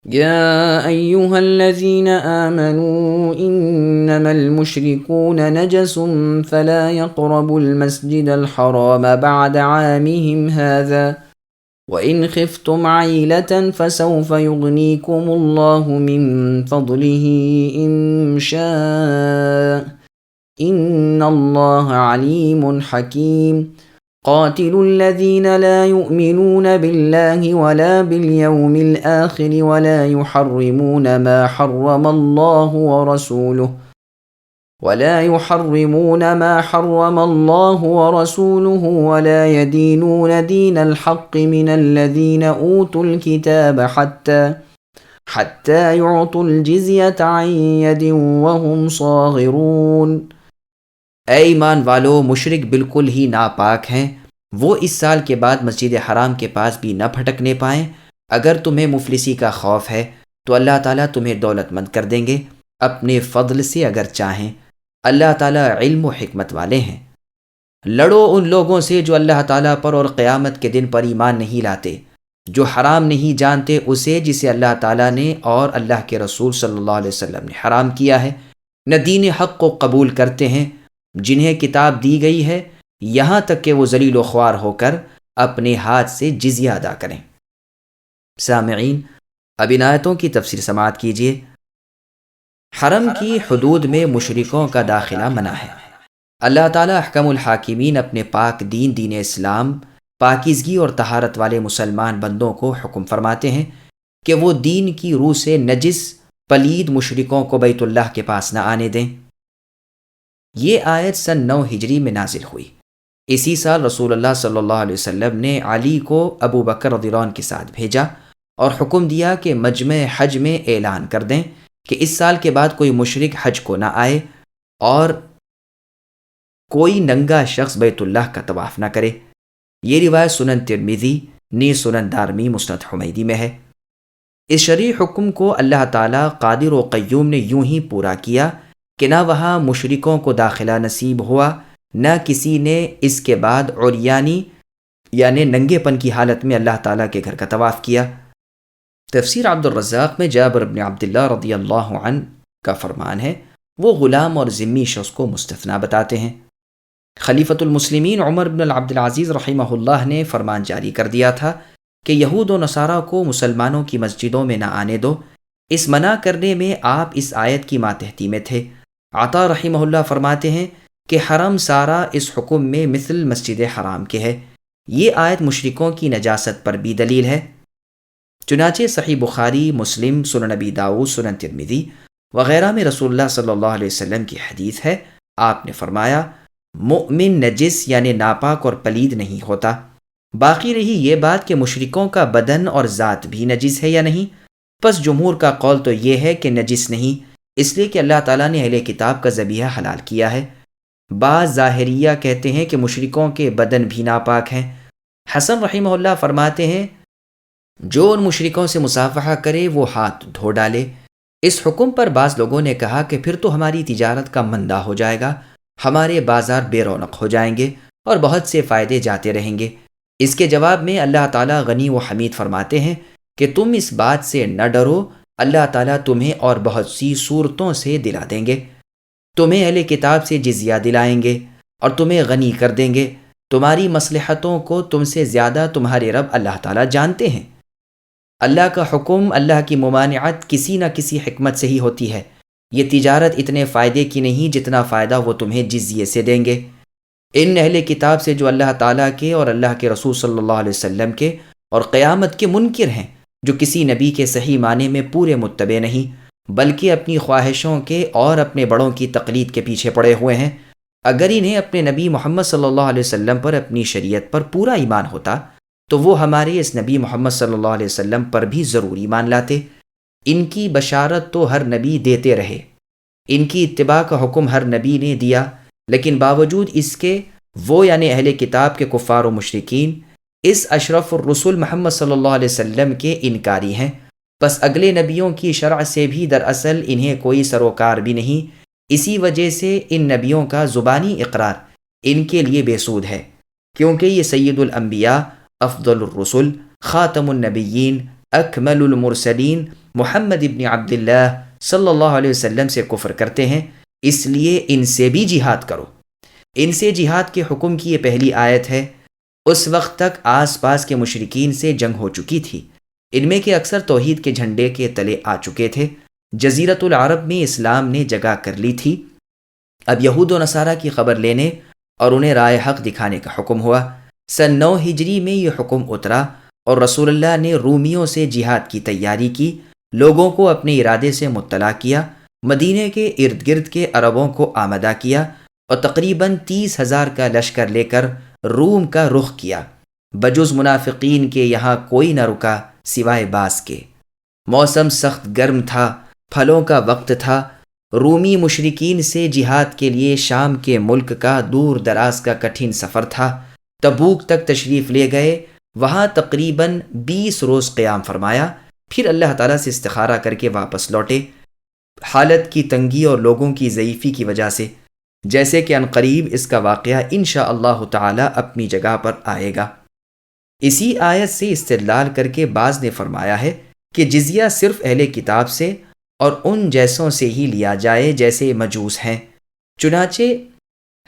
يا أيها الذين آمنوا إنما المشركون نجس فلا يقربوا المسجد الحرام بعد عامهم هذا وإن خفتم عيلة فسوف يغنيكم الله من فضله إن شاء إن الله عليم حكيم قاتلوا الذين لا يؤمنون بالله ولا باليوم الآخر ولا يحرمون ما حرم الله ورسوله ولا يدينون دين الحق من الذين أوتوا الكتاب حتى يعطوا الجزية عن يد وهم صاغرون۔ اے ایمان والو، مشرک بالکل ہی ناپاک ہیں، وہ اس سال کے بعد مسجد حرام کے پاس بھی نہ پھٹکنے پائیں۔ اگر تمہیں مفلسی کا خوف ہے تو اللہ تعالیٰ تمہیں دولت مند کر دیں گے اپنے فضل سے اگر چاہیں۔ اللہ تعالیٰ علم و حکمت والے ہیں۔ لڑو ان لوگوں سے جو اللہ تعالیٰ پر اور قیامت کے دن پر ایمان نہیں لاتے، جو حرام نہیں جانتے اسے جسے اللہ تعالیٰ نے اور اللہ کے رسول صلی اللہ علیہ وسلم نے حرام کیا ہے، نہ دین حق کو قبول کرتے ہیں جنہیں کتاب دی گئی ہے، یہاں تک کہ وہ ذلیل و خوار ہو کر اپنے ہاتھ سے جزیہ ادا کریں۔ سامعین، اب ان آیتوں کی تفسیر سماعت کیجیے۔ حرم کی حدود میں مشرکوں کا داخلہ منع ہے۔ اللہ تعالیٰ احکم الحاکمین اپنے پاک دین اسلام، پاکیزگی اور طہارت والے مسلمان بندوں کو حکم فرماتے ہیں کہ وہ دین کی روح سے نجس پلید مشرکوں کو بیت اللہ کے پاس نہ آنے دیں۔ یہ آیت سن 9 ہجری میں نازل ہوئی۔ اسی سال رسول اللہ صلی اللہ علیہ وسلم نے علی کو ابو بکر رضی اللہ عنہ کے ساتھ بھیجا اور حکم دیا کہ مجمع حج میں اعلان کر دیں کہ اس سال کے بعد کوئی مشرک حج کو نہ آئے اور کوئی ننگا شخص بیت اللہ کا طواف نہ کرے۔ یہ روایت سنن ترمذی، نیز سنن دارمی، مسند حمیدی میں ہے۔ اس شرعی حکم کو اللہ تعالیٰ قادر و قیوم نے یوں ہی پورا کیا کہ نہ وہاں مشرکوں کو داخلہ نصیب ہوا، نہ کسی نے اس کے بعد عریانی یعنی ننگے پن کی حالت میں اللہ تعالیٰ کے گھر کا طواف کیا۔ تفسیر عبد الرزاق میں جابر بن عبداللہ رضی اللہ عنہ کا فرمان ہے، وہ غلام اور ذمی شخص کو مستثنیٰ بتاتے ہیں۔ خلیفۃ المسلمین عمر بن عبد العزیز رحمہ اللہ نے فرمان جاری کر دیا تھا کہ یہود و نصارہ کو مسلمانوں کی مسجدوں میں نہ آنے دو۔ اس منع کرنے میں آپ اس آیت کی ماتحتی میں تھے۔ عطا رحمہ اللہ فرماتے ہیں کہ حرم سارا اس حکم میں مثل مسجد حرام کے ہے۔ یہ آیت مشرکوں کی نجاست پر بھی دلیل ہے۔ چنانچہ صحیح بخاری، مسلم، سنن نبی داؤد، سنن ترمذی وغیرہ میں رسول اللہ صلی اللہ علیہ وسلم کی حدیث ہے، آپ نے فرمایا مؤمن نجس یعنی ناپاک اور پلید نہیں ہوتا۔ باقی رہی یہ بات کہ مشرکوں کا بدن اور ذات بھی نجس ہے یا نہیں، پس جمہور کا قول تو یہ ہے کہ نجس نہیں، اس لیے کہ اللہ تعالیٰ نے اہل کتاب کا ذبیحہ حلال کیا ہے۔ بعض ظاہریہ کہتے ہیں کہ مشرکوں کے بدن بھی ناپاک ہیں۔ حسن رحمہ اللہ فرماتے ہیں جو ان مشرکوں سے مصافحہ کرے وہ ہاتھ دھو ڈالے۔ اس حکم پر بعض لوگوں نے کہا کہ پھر تو ہماری تجارت کا مندہ ہو جائے گا، ہمارے بازار بے رونق ہو جائیں گے اور بہت سے فائدے جاتے رہیں گے۔ اس کے جواب میں اللہ تعالیٰ غنی و حمید فرماتے ہیں کہ تم اس بات سے نہ ڈرو، اللہ تعالیٰ تمہیں اور بہت سی صورتوں سے دلا دیں گے۔ تمہیں اہل کتاب سے جزیہ دلائیں گے اور تمہیں غنی کر دیں گے۔ تمہاری مصلحتوں کو تم سے زیادہ تمہارے رب اللہ تعالیٰ جانتے ہیں۔ اللہ کا حکم، اللہ کی ممانعت کسی نہ کسی حکمت سے ہی ہوتی ہے۔ یہ تجارت اتنے فائدے کی نہیں جتنا فائدہ وہ تمہیں جزیے سے دیں گے۔ ان اہل کتاب سے جو اللہ تعالیٰ کے اور اللہ کے رسول صلی اللہ علیہ وسلم کے اور قیامت کے منکر ہیں، جو کسی نبی کے صحیح معنی میں پورے متبع نہیں بلکہ اپنی خواہشوں کے اور اپنے بڑوں کی تقلید کے پیچھے پڑے ہوئے ہیں، اگر انہیں اپنے نبی محمد صلی اللہ علیہ وسلم پر اپنی شریعت پر پورا ایمان ہوتا تو وہ ہمارے اس نبی محمد صلی اللہ علیہ وسلم پر بھی ضرور ایمان لاتے۔ ان کی بشارت تو ہر نبی دیتے رہے، ان کی اتباع کا حکم ہر نبی نے دیا، لیکن باوجود اس کے وہ یعنی اہل کتاب کے کفار و مشرکین اس اشرف الرسول محمد صلی اللہ علیہ وسلم کے انکاری ہیں۔ بس اگلے نبیوں کی شرع سے بھی دراصل انہیں کوئی سروکار بھی نہیں، اسی وجہ سے ان نبیوں کا زبانی اقرار ان کے لیے بے سود ہے، کیونکہ یہ سید الانبیاء، افضل الرسل، خاتم النبیین، اکمل المرسلین محمد ابن عبداللہ صلی اللہ علیہ وسلم سے کفر کرتے ہیں، اس لیے ان سے بھی جہاد کرو۔ ان سے جہاد کے حکم کی یہ پہلی آیت ہے۔ اس وقت تک آس پاس کے مشرکین سے جنگ ہو چکی تھی، ان میں کے اکثر توحید کے جھنڈے کے تلے آ چکے تھے، جزیرۃ العرب میں اسلام نے جگہ کر لی تھی۔ اب یہود و نصارہ کی خبر لینے اور انہیں رائے حق دکھانے کا حکم ہوا۔ سن 9 ہجری میں یہ حکم اترا اور رسول اللہ نے رومیوں سے جہاد کی تیاری کی، لوگوں کو اپنے ارادے سے مطلع کیا، مدینے کے ارد گرد کے عربوں کو آمدہ کیا اور تقریباً 30,000 کا لشکر لے کر روم کا رخ کیا۔ بجز منافقین کے یہاں کوئی نہ رکا سوائے باس کے۔ موسم سخت گرم تھا، پھلوں کا وقت تھا۔ رومی مشرکین سے جہاد کے لیے شام کے ملک کا دور دراز کا کٹھن سفر تھا۔ تبوک تک تشریف لے گئے، وہاں تقریباً 20 روز قیام فرمایا، پھر اللہ تعالیٰ سے استخارہ کر کے واپس لوٹے، حالت کی تنگی اور لوگوں کی ضعیفی کی وجہ سے، جیسے کہ عنقریب اس کا واقعہ انشاءاللہ تعالیٰ اپنی جگہ پر آئے گا۔ اسی آیت سے استدلال کر کے بعض نے فرمایا ہے کہ جزیہ صرف اہل کتاب سے اور ان جیسوں سے ہی لیا جائے جیسے مجوس ہیں، چنانچہ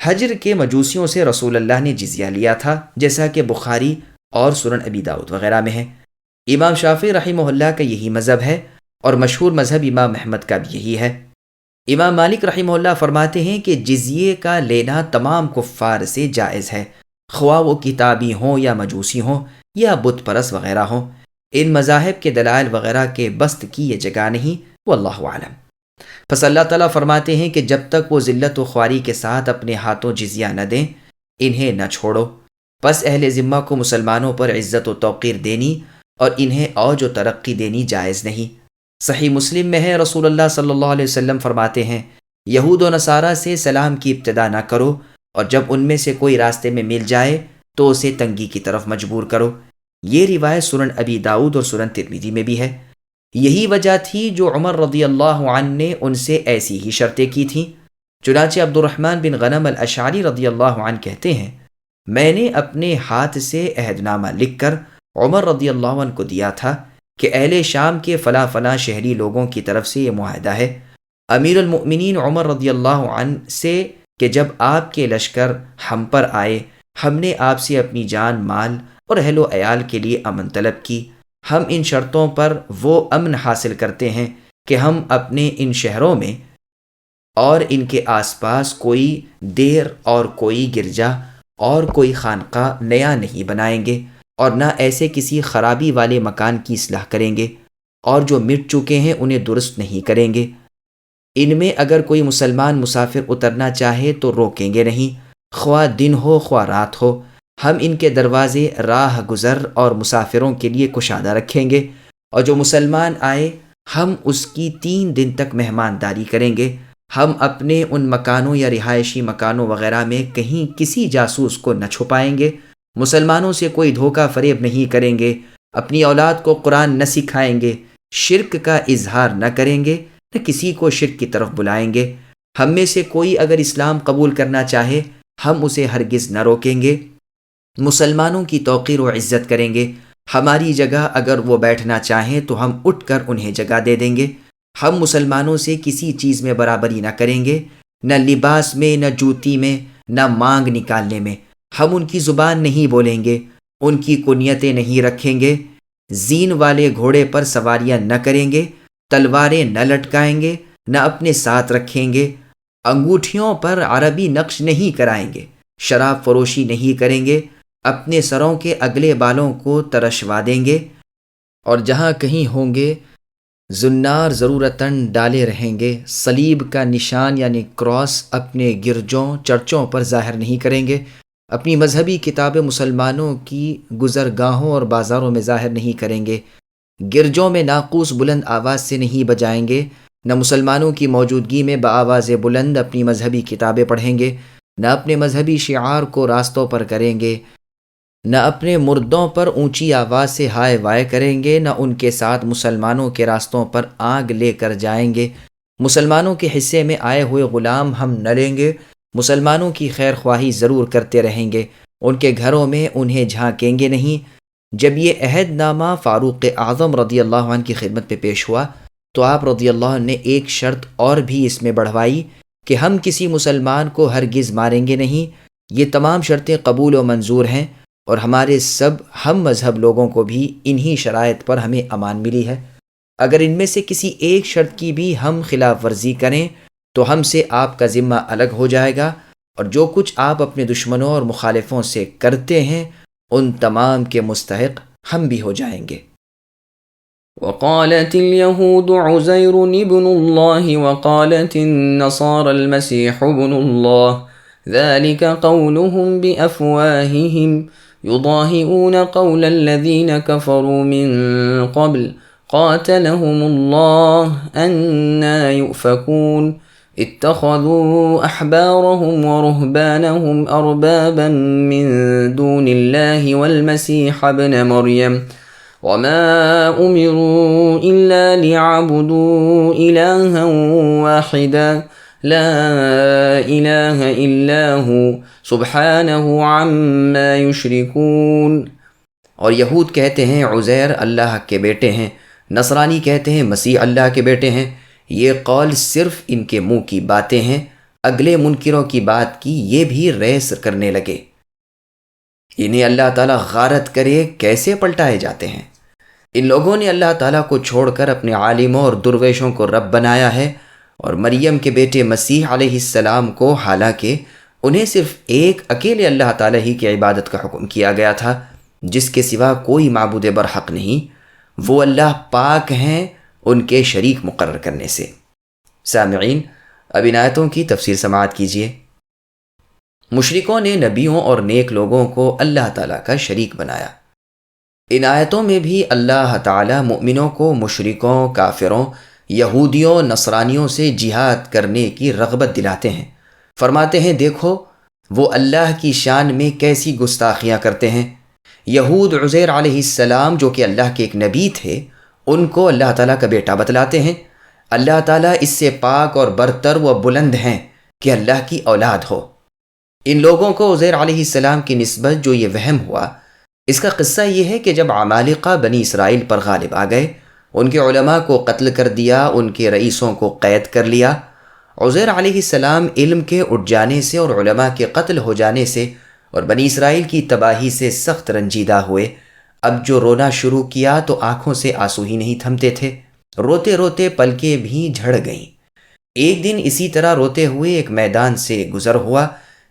حجر کے مجوسیوں سے رسول اللہ نے جزیہ لیا تھا، جیسا کہ بخاری اور سنن ابی داؤد وغیرہ میں ہے۔ امام شافعی رحمہ اللہ کا یہی مذہب ہے اور مشہور مذہب امام احمد کا بھی یہی ہے۔ امام مالک رحمہ اللہ فرماتے ہیں کہ جزیے کا لینا تمام کفار سے جائز ہے، خواہ وہ کتابی ہوں یا مجوسی ہوں یا بت پرست وغیرہ ہوں۔ ان مذاہب کے دلائل وغیرہ کے بسط کی یہ جگہ نہیں، واللہ اعلم۔ پس اللہ تعالیٰ فرماتے ہیں کہ جب تک وہ ذلت و خواری کے ساتھ اپنے ہاتھوں جزیہ نہ دیں، انہیں نہ چھوڑو۔ پس اہل ذمہ کو مسلمانوں پر عزت و توقیر دینی اور انہیں اوج و ترقی دینی جائز نہیں۔ صحیح مسلم میں ہے، رسول اللہ صلی اللہ علیہ وسلم فرماتے ہیں، یہود و نصارہ سے سلام کی ابتدا نہ کرو، اور جب ان میں سے کوئی راستے میں مل جائے تو اسے تنگی کی طرف مجبور کرو۔ یہ روایت سنن ابی داؤد اور سنن ترمذی میں بھی ہے۔ یہی وجہ تھی جو عمر رضی اللہ عنہ نے ان سے ایسی ہی شرطیں کی تھیں۔ چنانچہ عبد الرحمن بن غنم الاشعری رضی اللہ عنہ کہتے ہیں، میں نے اپنے ہاتھ سے عہد نامہ لکھ کر عمر رضی اللہ عنہ کو دیا تھا کہ اہل شام کے فلاں فلاں شہری لوگوں کی طرف سے یہ معاہدہ ہے امیر المؤمنین عمر رضی اللہ عنہ سے کہ جب آپ کے لشکر ہم پر آئے، ہم نے آپ سے اپنی جان، مال اور اہل و عیال کے لیے امن طلب کی۔ ہم ان شرطوں پر وہ امن حاصل کرتے ہیں کہ ہم اپنے ان شہروں میں اور ان کے آس پاس کوئی دیر اور کوئی گرجا اور کوئی خانقاہ نیا نہیں بنائیں گے، اور نہ ایسے کسی خرابی والے مکان کی اصلاح کریں گے، اور جو مٹ چکے ہیں انہیں درست نہیں کریں گے۔ ان میں اگر کوئی مسلمان مسافر اترنا چاہے تو روکیں گے نہیں، خواہ دن ہو خواہ رات ہو۔ ہم ان کے دروازے راہ گزر اور مسافروں کے لیے کشادہ رکھیں گے، اور جو مسلمان آئے ہم اس کی 3 دن تک مہمانداری کریں گے۔ ہم اپنے ان مکانوں یا رہائشی مکانوں وغیرہ میں کہیں کسی جاسوس کو نہ چھپائیں گے، مسلمانوں سے کوئی دھوکہ فریب نہیں کریں گے، اپنی اولاد کو قرآن نہ سکھائیں گے، شرک کا اظہار نہ کریں گے، نہ کسی کو شرک کی طرف بلائیں گے۔ ہم میں سے کوئی اگر اسلام قبول کرنا چاہے ہم اسے ہرگز نہ روکیں گے، مسلمانوں کی توقیر و عزت کریں گے۔ ہماری جگہ اگر وہ بیٹھنا چاہیں تو ہم اٹھ کر انہیں جگہ دے دیں گے۔ ہم مسلمانوں سے کسی چیز میں برابری نہ کریں گے، نہ لباس میں، نہ جوتی میں، نہ مانگ نکالنے میں۔ ہم ان کی زبان نہیں بولیں گے، ان کی کنیتیں نہیں رکھیں گے، زین والے گھوڑے پر سواریاں نہ کریں گے، تلواریں نہ لٹکائیں گے، نہ اپنے ساتھ رکھیں گے، انگوٹھیوں پر عربی نقش نہیں کرائیں گے، شراب فروشی نہیں کریں گے، اپنے سروں کے اگلے بالوں کو ترشوا دیں گے، اور جہاں کہیں ہوں گے زنار ضرورتاً ڈالے رہیں گے۔ صلیب کا نشان یعنی کراس اپنے گرجوں چرچوں پر ظاہر نہیں کریں گے، اپنی مذہبی کتابیں مسلمانوں کی گزرگاہوں اور بازاروں میں ظاہر نہیں کریں گے، گرجوں میں ناقوس بلند آواز سے نہیں بجائیں گے، نہ مسلمانوں کی موجودگی میں بآواز بلند اپنی مذہبی کتابیں پڑھیں گے، نہ اپنے مذہبی شعار کو راستوں پر کریں گے، نہ اپنے مردوں پر اونچی آواز سے ہائے وائے کریں گے، نہ ان کے ساتھ مسلمانوں کے راستوں پر آگ لے کر جائیں گے۔ مسلمانوں کے حصے میں آئے ہوئے غلام ہم نہ لیں گے، مسلمانوں کی خیر خواہی ضرور کرتے رہیں گے، ان کے گھروں میں انہیں جھانکیں گے نہیں۔ جب یہ عہد نامہ فاروق اعظم رضی اللہ عنہ کی خدمت میں پیش ہوا تو آپ رضی اللہ عنہ نے ایک شرط اور بھی اس میں بڑھوائی کہ ہم کسی مسلمان کو ہرگز ماریں گے نہیں۔ یہ تمام شرطیں قبول و منظور ہیں، اور ہمارے سب ہم مذہب لوگوں کو بھی انہی شرائط پر ہمیں امان ملی ہے۔ اگر ان میں سے کسی ایک شرط کی بھی ہم خلاف ورزی کریں تو ہم سے آپ کا ذمہ الگ ہو جائے گا، اور جو کچھ آپ اپنے دشمنوں اور مخالفوں سے کرتے ہیں ان تمام کے مستحق ہم بھی ہو جائیں گے۔ وقالت اليهود عزير ابن الله وقالت النصارى المسيح ابن الله ذلك قولهم بأفواههم يضاهئون قول الذين كفروا من قبل قاتلهم الله أنا يؤفكون اتخذوا أحبارهم ورهبانهم أربابا من دون الله والمسيح ابن مريم وما أمروا إلا ليعبدوا إلها واحدا لا إله إلا هو سبحانه عما يشركون۔ اور یہود کہتے ہیں عزیر اللہ کے بیٹے ہیں، نصرانی کہتے ہیں مسیح اللہ کے بیٹے ہیں۔ یہ قول صرف ان کے منہ کی باتیں ہیں، اگلے منکروں کی بات کی یہ بھی ریس کرنے لگے۔ انہیں اللہ تعالیٰ غارت کرے کیسے پلٹائے جاتے ہیں۔ ان لوگوں نے اللہ تعالیٰ کو چھوڑ کر اپنے عالموں اور درویشوں کو رب بنایا ہے، اور مریم کے بیٹے مسیح علیہ السلام کو حالانکہ انہیں صرف ایک اکیلے اللہ تعالیٰ ہی کی عبادت کا حکم کیا گیا تھا، جس کے سوا کوئی معبود برحق نہیں، وہ اللہ پاک ہیں ان کے شریک مقرر کرنے سے۔ سامعین، اب ان آیتوں کی تفسیر سماعت کیجیے۔ مشرکوں نے نبیوں اور نیک لوگوں کو اللہ تعالیٰ کا شریک بنایا۔ ان آیتوں میں بھی اللہ تعالیٰ مؤمنوں کو مشرکوں، کافروں، یہودیوں، نصرانیوں سے جہاد کرنے کی رغبت دلاتے ہیں۔ فرماتے ہیں دیکھو وہ اللہ کی شان میں کیسی گستاخیاں کرتے ہیں۔ یہود عزیر علیہ السلام جو کہ اللہ کے ایک نبی تھے ان کو اللہ تعالیٰ کا بیٹا بتلاتے ہیں۔ اللہ تعالیٰ اس سے پاک اور برتر و بلند ہیں کہ اللہ کی اولاد ہو۔ ان لوگوں کو عزیر علیہ السلام کی نسبت جو یہ وہم ہوا، اس کا قصہ یہ ہے کہ جب عمالقہ بنی اسرائیل پر غالب آ گئے، ان کے علماء کو قتل کر دیا، ان کے رئیسوں کو قید کر لیا۔ عزیر علیہ السلام علم کے اٹھ جانے سے اور علماء کے قتل ہو جانے سے اور بنی اسرائیل کی تباہی سے سخت رنجیدہ ہوئے۔ اب جو رونا شروع کیا تو آنکھوں سے آنسو ہی نہیں تھمتے تھے، روتے روتے پلکیں بھی جھڑ گئیں۔ ایک دن اسی طرح روتے ہوئے ایک میدان سے گزر ہوا،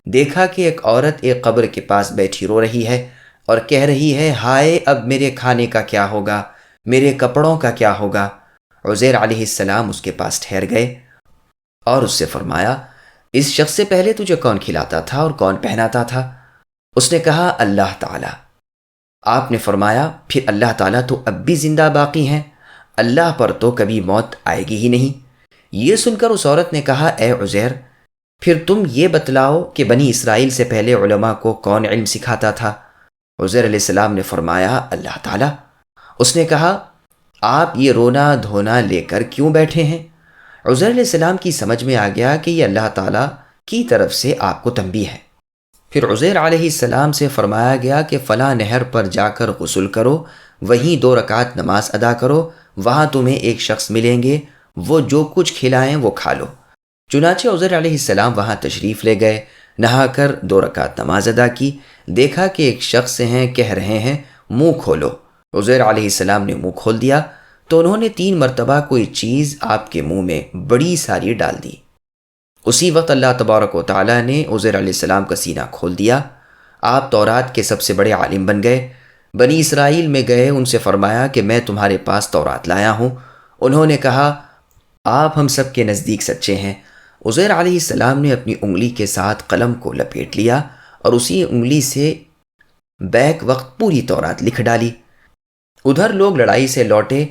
دیکھا کہ ایک عورت ایک قبر کے پاس بیٹھی رو رہی ہے اور کہہ رہی ہے ہائے اب میرے کھانے کا کیا ہوگا، میرے کپڑوں کا کیا ہوگا۔ عزیر علیہ السلام اس کے پاس ٹھہر گئے اور اس سے فرمایا اس شخص سے پہلے تجھے کون کھلاتا تھا اور کون پہناتا تھا؟ اس نے کہا اللہ تعالیٰ۔ آپ نے فرمایا پھر اللہ تعالیٰ تو اب بھی زندہ باقی ہیں، اللہ پر تو کبھی موت آئے گی ہی نہیں۔ یہ سن کر اس عورت نے کہا اے عزیر پھر تم یہ بتلاؤ کہ بنی اسرائیل سے پہلے علماء کو کون علم سکھاتا تھا؟ عزیر علیہ السلام نے فرمایا اللہ تعالیٰ۔ اس نے کہا آپ یہ رونا دھونا لے کر کیوں بیٹھے ہیں؟ عزیر علیہ السلام کی سمجھ میں آ گیا کہ یہ اللہ تعالیٰ کی طرف سے آپ کو تنبیہ ہے۔ پھر عزیر علیہ السلام سے فرمایا گیا کہ فلاں نہر پر جا کر غسل کرو، وہیں 2 رکعت نماز ادا کرو، وہاں تمہیں ایک شخص ملیں گے، وہ جو کچھ کھلائیں وہ کھا لو۔ چنانچہ عزیر علیہ السلام وہاں تشریف لے گئے، نہا کر 2 رکعت نماز ادا کی، دیکھا کہ ایک شخص ہیں کہہ رہے ہیں منہ کھولو۔ عزیر علیہ السلام نے منہ کھول دیا تو انہوں نے 3 مرتبہ کوئی چیز آپ کے منہ میں بڑی ساری ڈال دی۔ اسی وقت اللہ تبارک و تعالیٰ نے عزیر علیہ السلام کا سینہ کھول دیا، آپ تورات کے سب سے بڑے عالم بن گئے۔ بنی اسرائیل میں گئے، ان سے فرمایا کہ میں تمہارے پاس تورات لایا ہوں۔ انہوں نے کہا آپ ہم سب کے نزدیک سچے ہیں۔ عزیر علیہ السلام نے اپنی انگلی کے ساتھ قلم کو لپیٹ لیا اور اسی انگلی سے بیک وقت پوری تورات لکھ ڈالی۔ ادھر لوگ لڑائی سے لوٹے،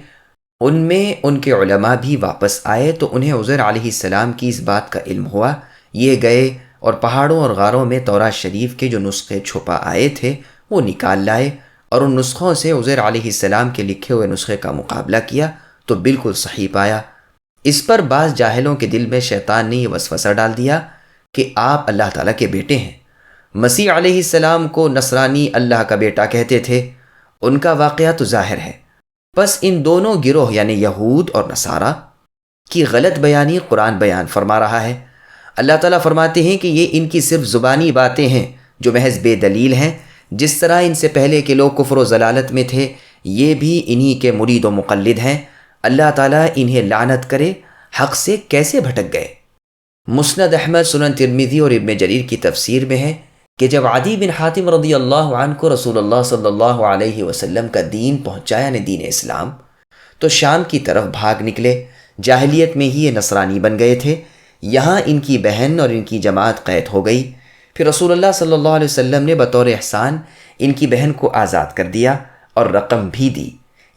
ان میں ان کے علماء بھی واپس آئے تو انہیں عزیر علیہ السلام کی اس بات کا علم ہوا۔ یہ گئے اور پہاڑوں اور غاروں میں تورات شریف کے جو نسخے چھپا آئے تھے وہ نکال لائے اور ان نسخوں سے عزیر علیہ السلام کے لکھے ہوئے نسخے کا مقابلہ کیا تو بالکل صحیح پایا۔ اس پر بعض جاہلوں کے دل میں شیطان نے یہ وسوسہ ڈال دیا کہ آپ اللہ تعالیٰ کے بیٹے ہیں۔ مسیح علیہ السلام کو نصرانی اللہ کا بیٹا کہتے تھے، ان کا واقعہ تو ظاہر ہے۔ پس ان دونوں گروہ یعنی یہود اور نصارہ کی غلط بیانی قرآن بیان فرما رہا ہے۔ اللہ تعالیٰ فرماتے ہیں کہ یہ ان کی صرف زبانی باتیں ہیں جو محض بے دلیل ہیں، جس طرح ان سے پہلے کے لوگ کفر و ضلالت میں تھے، یہ بھی انہی کے مرید و مقلد ہیں۔ اللہ تعالیٰ انہیں لعنت کرے، حق سے کیسے بھٹک گئے۔ مسند احمد، سنن ترمذی اور ابن جریر کی تفسیر میں ہے کہ جب عدی بن حاتم رضی اللہ عنہ کو رسول اللہ صلی اللہ علیہ وسلم کا دین پہنچا یعنی دین اسلام، تو شام کی طرف بھاگ نکلے۔ جاہلیت میں ہی یہ نصرانی بن گئے تھے۔ یہاں ان کی بہن اور ان کی جماعت قید ہو گئی۔ پھر رسول اللہ صلی اللہ علیہ وسلم نے بطور احسان ان کی بہن کو آزاد کر دیا اور رقم بھی دی۔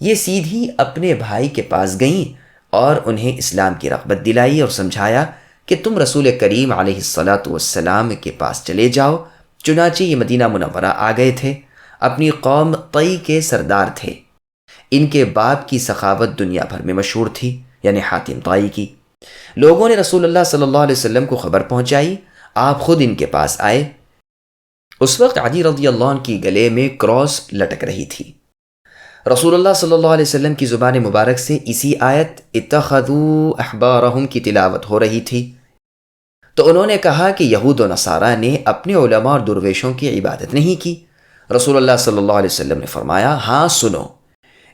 یہ سیدھی اپنے بھائی کے پاس گئیں اور انہیں اسلام کی رغبت دلائی اور سمجھایا کہ تم رسول کریم علیہ الصلاۃ والسلام کے پاس چلے جاؤ۔ چنانچہ یہ مدینہ منورہ آ گئے تھے۔ اپنی قوم طئی کے سردار تھے۔ ان کے باپ کی سخاوت دنیا بھر میں مشہور تھی، یعنی حاتم طائی کی۔ لوگوں نے رسول اللہ صلی اللہ علیہ وسلم کو خبر پہنچائی۔ آپ خود ان کے پاس آئے۔ اس وقت عدی رضی اللہ عنہ کی گلے میں کراس لٹک رہی تھی۔ رسول اللہ صلی اللہ علیہ وسلم کی زبان مبارک سے اسی آیت اتخذوا احبارہم کی تلاوت ہو رہی تھی۔ تو انہوں نے کہا کہ یہود و نصارہ نے اپنے علماء اور درویشوں کی عبادت نہیں کی۔ رسول اللہ صلی اللہ علیہ وسلم نے فرمایا، ہاں سنو،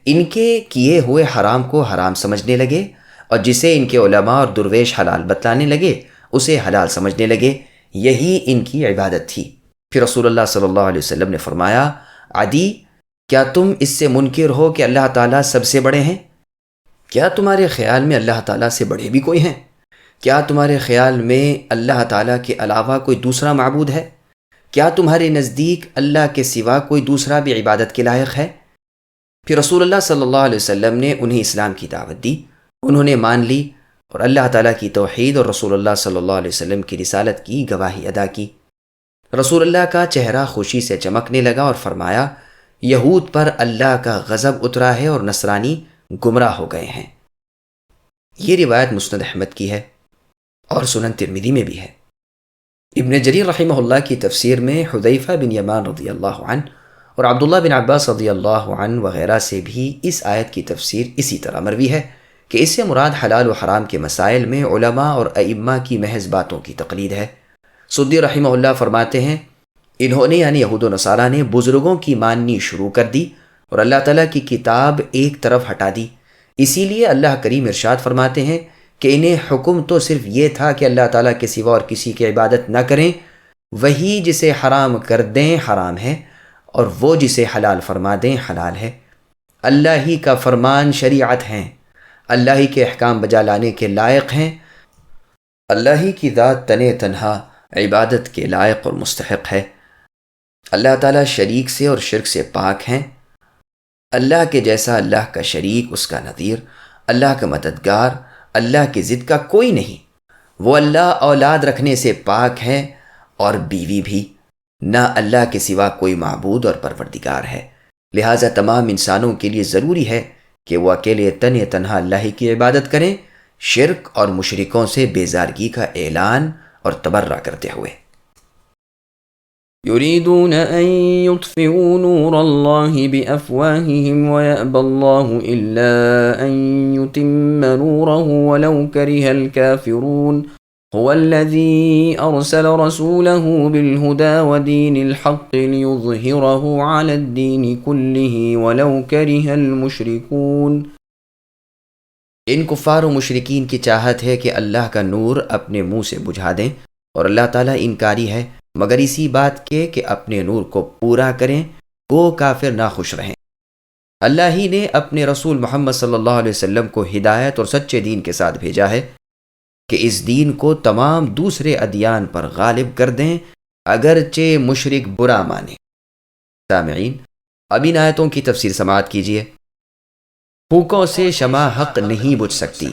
ان کے کیے ہوئے حرام کو حرام سمجھنے لگے، اور جسے ان کے علماء اور درویش حلال بتلانے لگے اسے حلال سمجھنے لگے، یہی ان کی عبادت تھی۔ پھر رسول اللہ صلی اللہ علیہ وسلم نے فرمایا، عدی، کیا تم اس سے منکر ہو کہ اللہ تعالیٰ سب سے بڑے ہیں؟ کیا تمہارے خیال میں اللہ تعالیٰ سے بڑے بھی کوئی ہیں؟ کیا تمہارے خیال میں اللہ تعالیٰ کے علاوہ کوئی دوسرا معبود ہے؟ کیا تمہارے نزدیک اللہ کے سوا کوئی دوسرا بھی عبادت کے لائق ہے؟ پھر رسول اللہ صلی اللہ علیہ وسلم نے انہیں اسلام کی دعوت دی۔ انہوں نے مان لی اور اللہ تعالیٰ کی توحید اور رسول اللہ صلی اللہ علیہ وسلم کی رسالت کی گواہی ادا کی۔ رسول اللہ کا چہرہ خوشی سے چمکنے لگا اور فرمایا، یہود پر اللہ کا غضب اترا ہے اور نصرانی گمراہ ہو گئے ہیں۔ یہ روایت مسند احمد کی ہے اور سنن ترمذی میں بھی ہے۔ ابن جریر رحمہ اللہ کی تفسیر میں حذیفہ بن یمان رضی اللہ عنہ اور عبداللہ بن عباس رضی اللہ عنہ وغیرہ سے بھی اس آیت کی تفسیر اسی طرح مروی ہے کہ اس سے مراد حلال و حرام کے مسائل میں علماء اور ائمہ کی محض باتوں کی تقلید ہے۔ سدی رحمہ اللہ فرماتے ہیں، انہوں نے یعنی یہود و نصارہ نے بزرگوں کی ماننی شروع کر دی اور اللہ تعالیٰ کی کتاب ایک طرف ہٹا دی۔ اسی لیے اللہ کریم ارشاد فرماتے ہیں کہ انہیں حکم تو صرف یہ تھا کہ اللہ تعالیٰ کے سوا اور کسی کی عبادت نہ کریں، وہی جسے حرام کر دیں حرام ہے اور وہ جسے حلال فرما دیں حلال ہے۔ اللہ ہی کا فرمان شریعت ہیں، اللہ ہی کے احکام بجا لانے کے لائق ہیں۔ اللہ ہی کی ذات تنے تنہا عبادت کے لائق اور مستحق ہے۔ اللہ تعالیٰ شریک سے اور شرک سے پاک ہیں۔ اللہ کے جیسا اللہ کا شریک، اس کا نظیر، اللہ کا مددگار، اللہ کی ضد کا کوئی نہیں۔ وہ اللہ اولاد رکھنے سے پاک ہے اور بیوی بھی، نہ اللہ کے سوا کوئی معبود اور پروردگار ہے۔ لہٰذا تمام انسانوں کے لیے ضروری ہے کہ وہ اکیلے تنہا اللہ ہی کی عبادت کریں، شرک اور مشرکوں سے بیزارگی کا اعلان اور تبرہ کرتے ہوئے۔ يريدون أن يطفئوا نور الله بأفواههم ويأبى الله إلا أن يتم نوره ولو كره الكافرون هو الذي أرسل رسوله بالهدى ودين الحق ليظهره على الدين كله ولو كره المشركون۔ ان کفار و مشرکین کی چاہت ہے کہ اللہ کا نور اپنے منہ سے بجھا دیں، اور اللہ تعالیٰ انکاری ہے مگر اسی بات کے کہ اپنے نور کو پورا کریں، وہ کافر ناخوش رہیں۔ اللہ ہی نے اپنے رسول محمد صلی اللہ علیہ وسلم کو ہدایت اور سچے دین کے ساتھ بھیجا ہے کہ اس دین کو تمام دوسرے ادیان پر غالب کر دیں، اگرچہ مشرک برا مانے۔ سامعین، اب ان آیتوں کی تفسیر سماعت کیجیے۔ پھوکوں سے شمع حق نہیں بجھ سکتی۔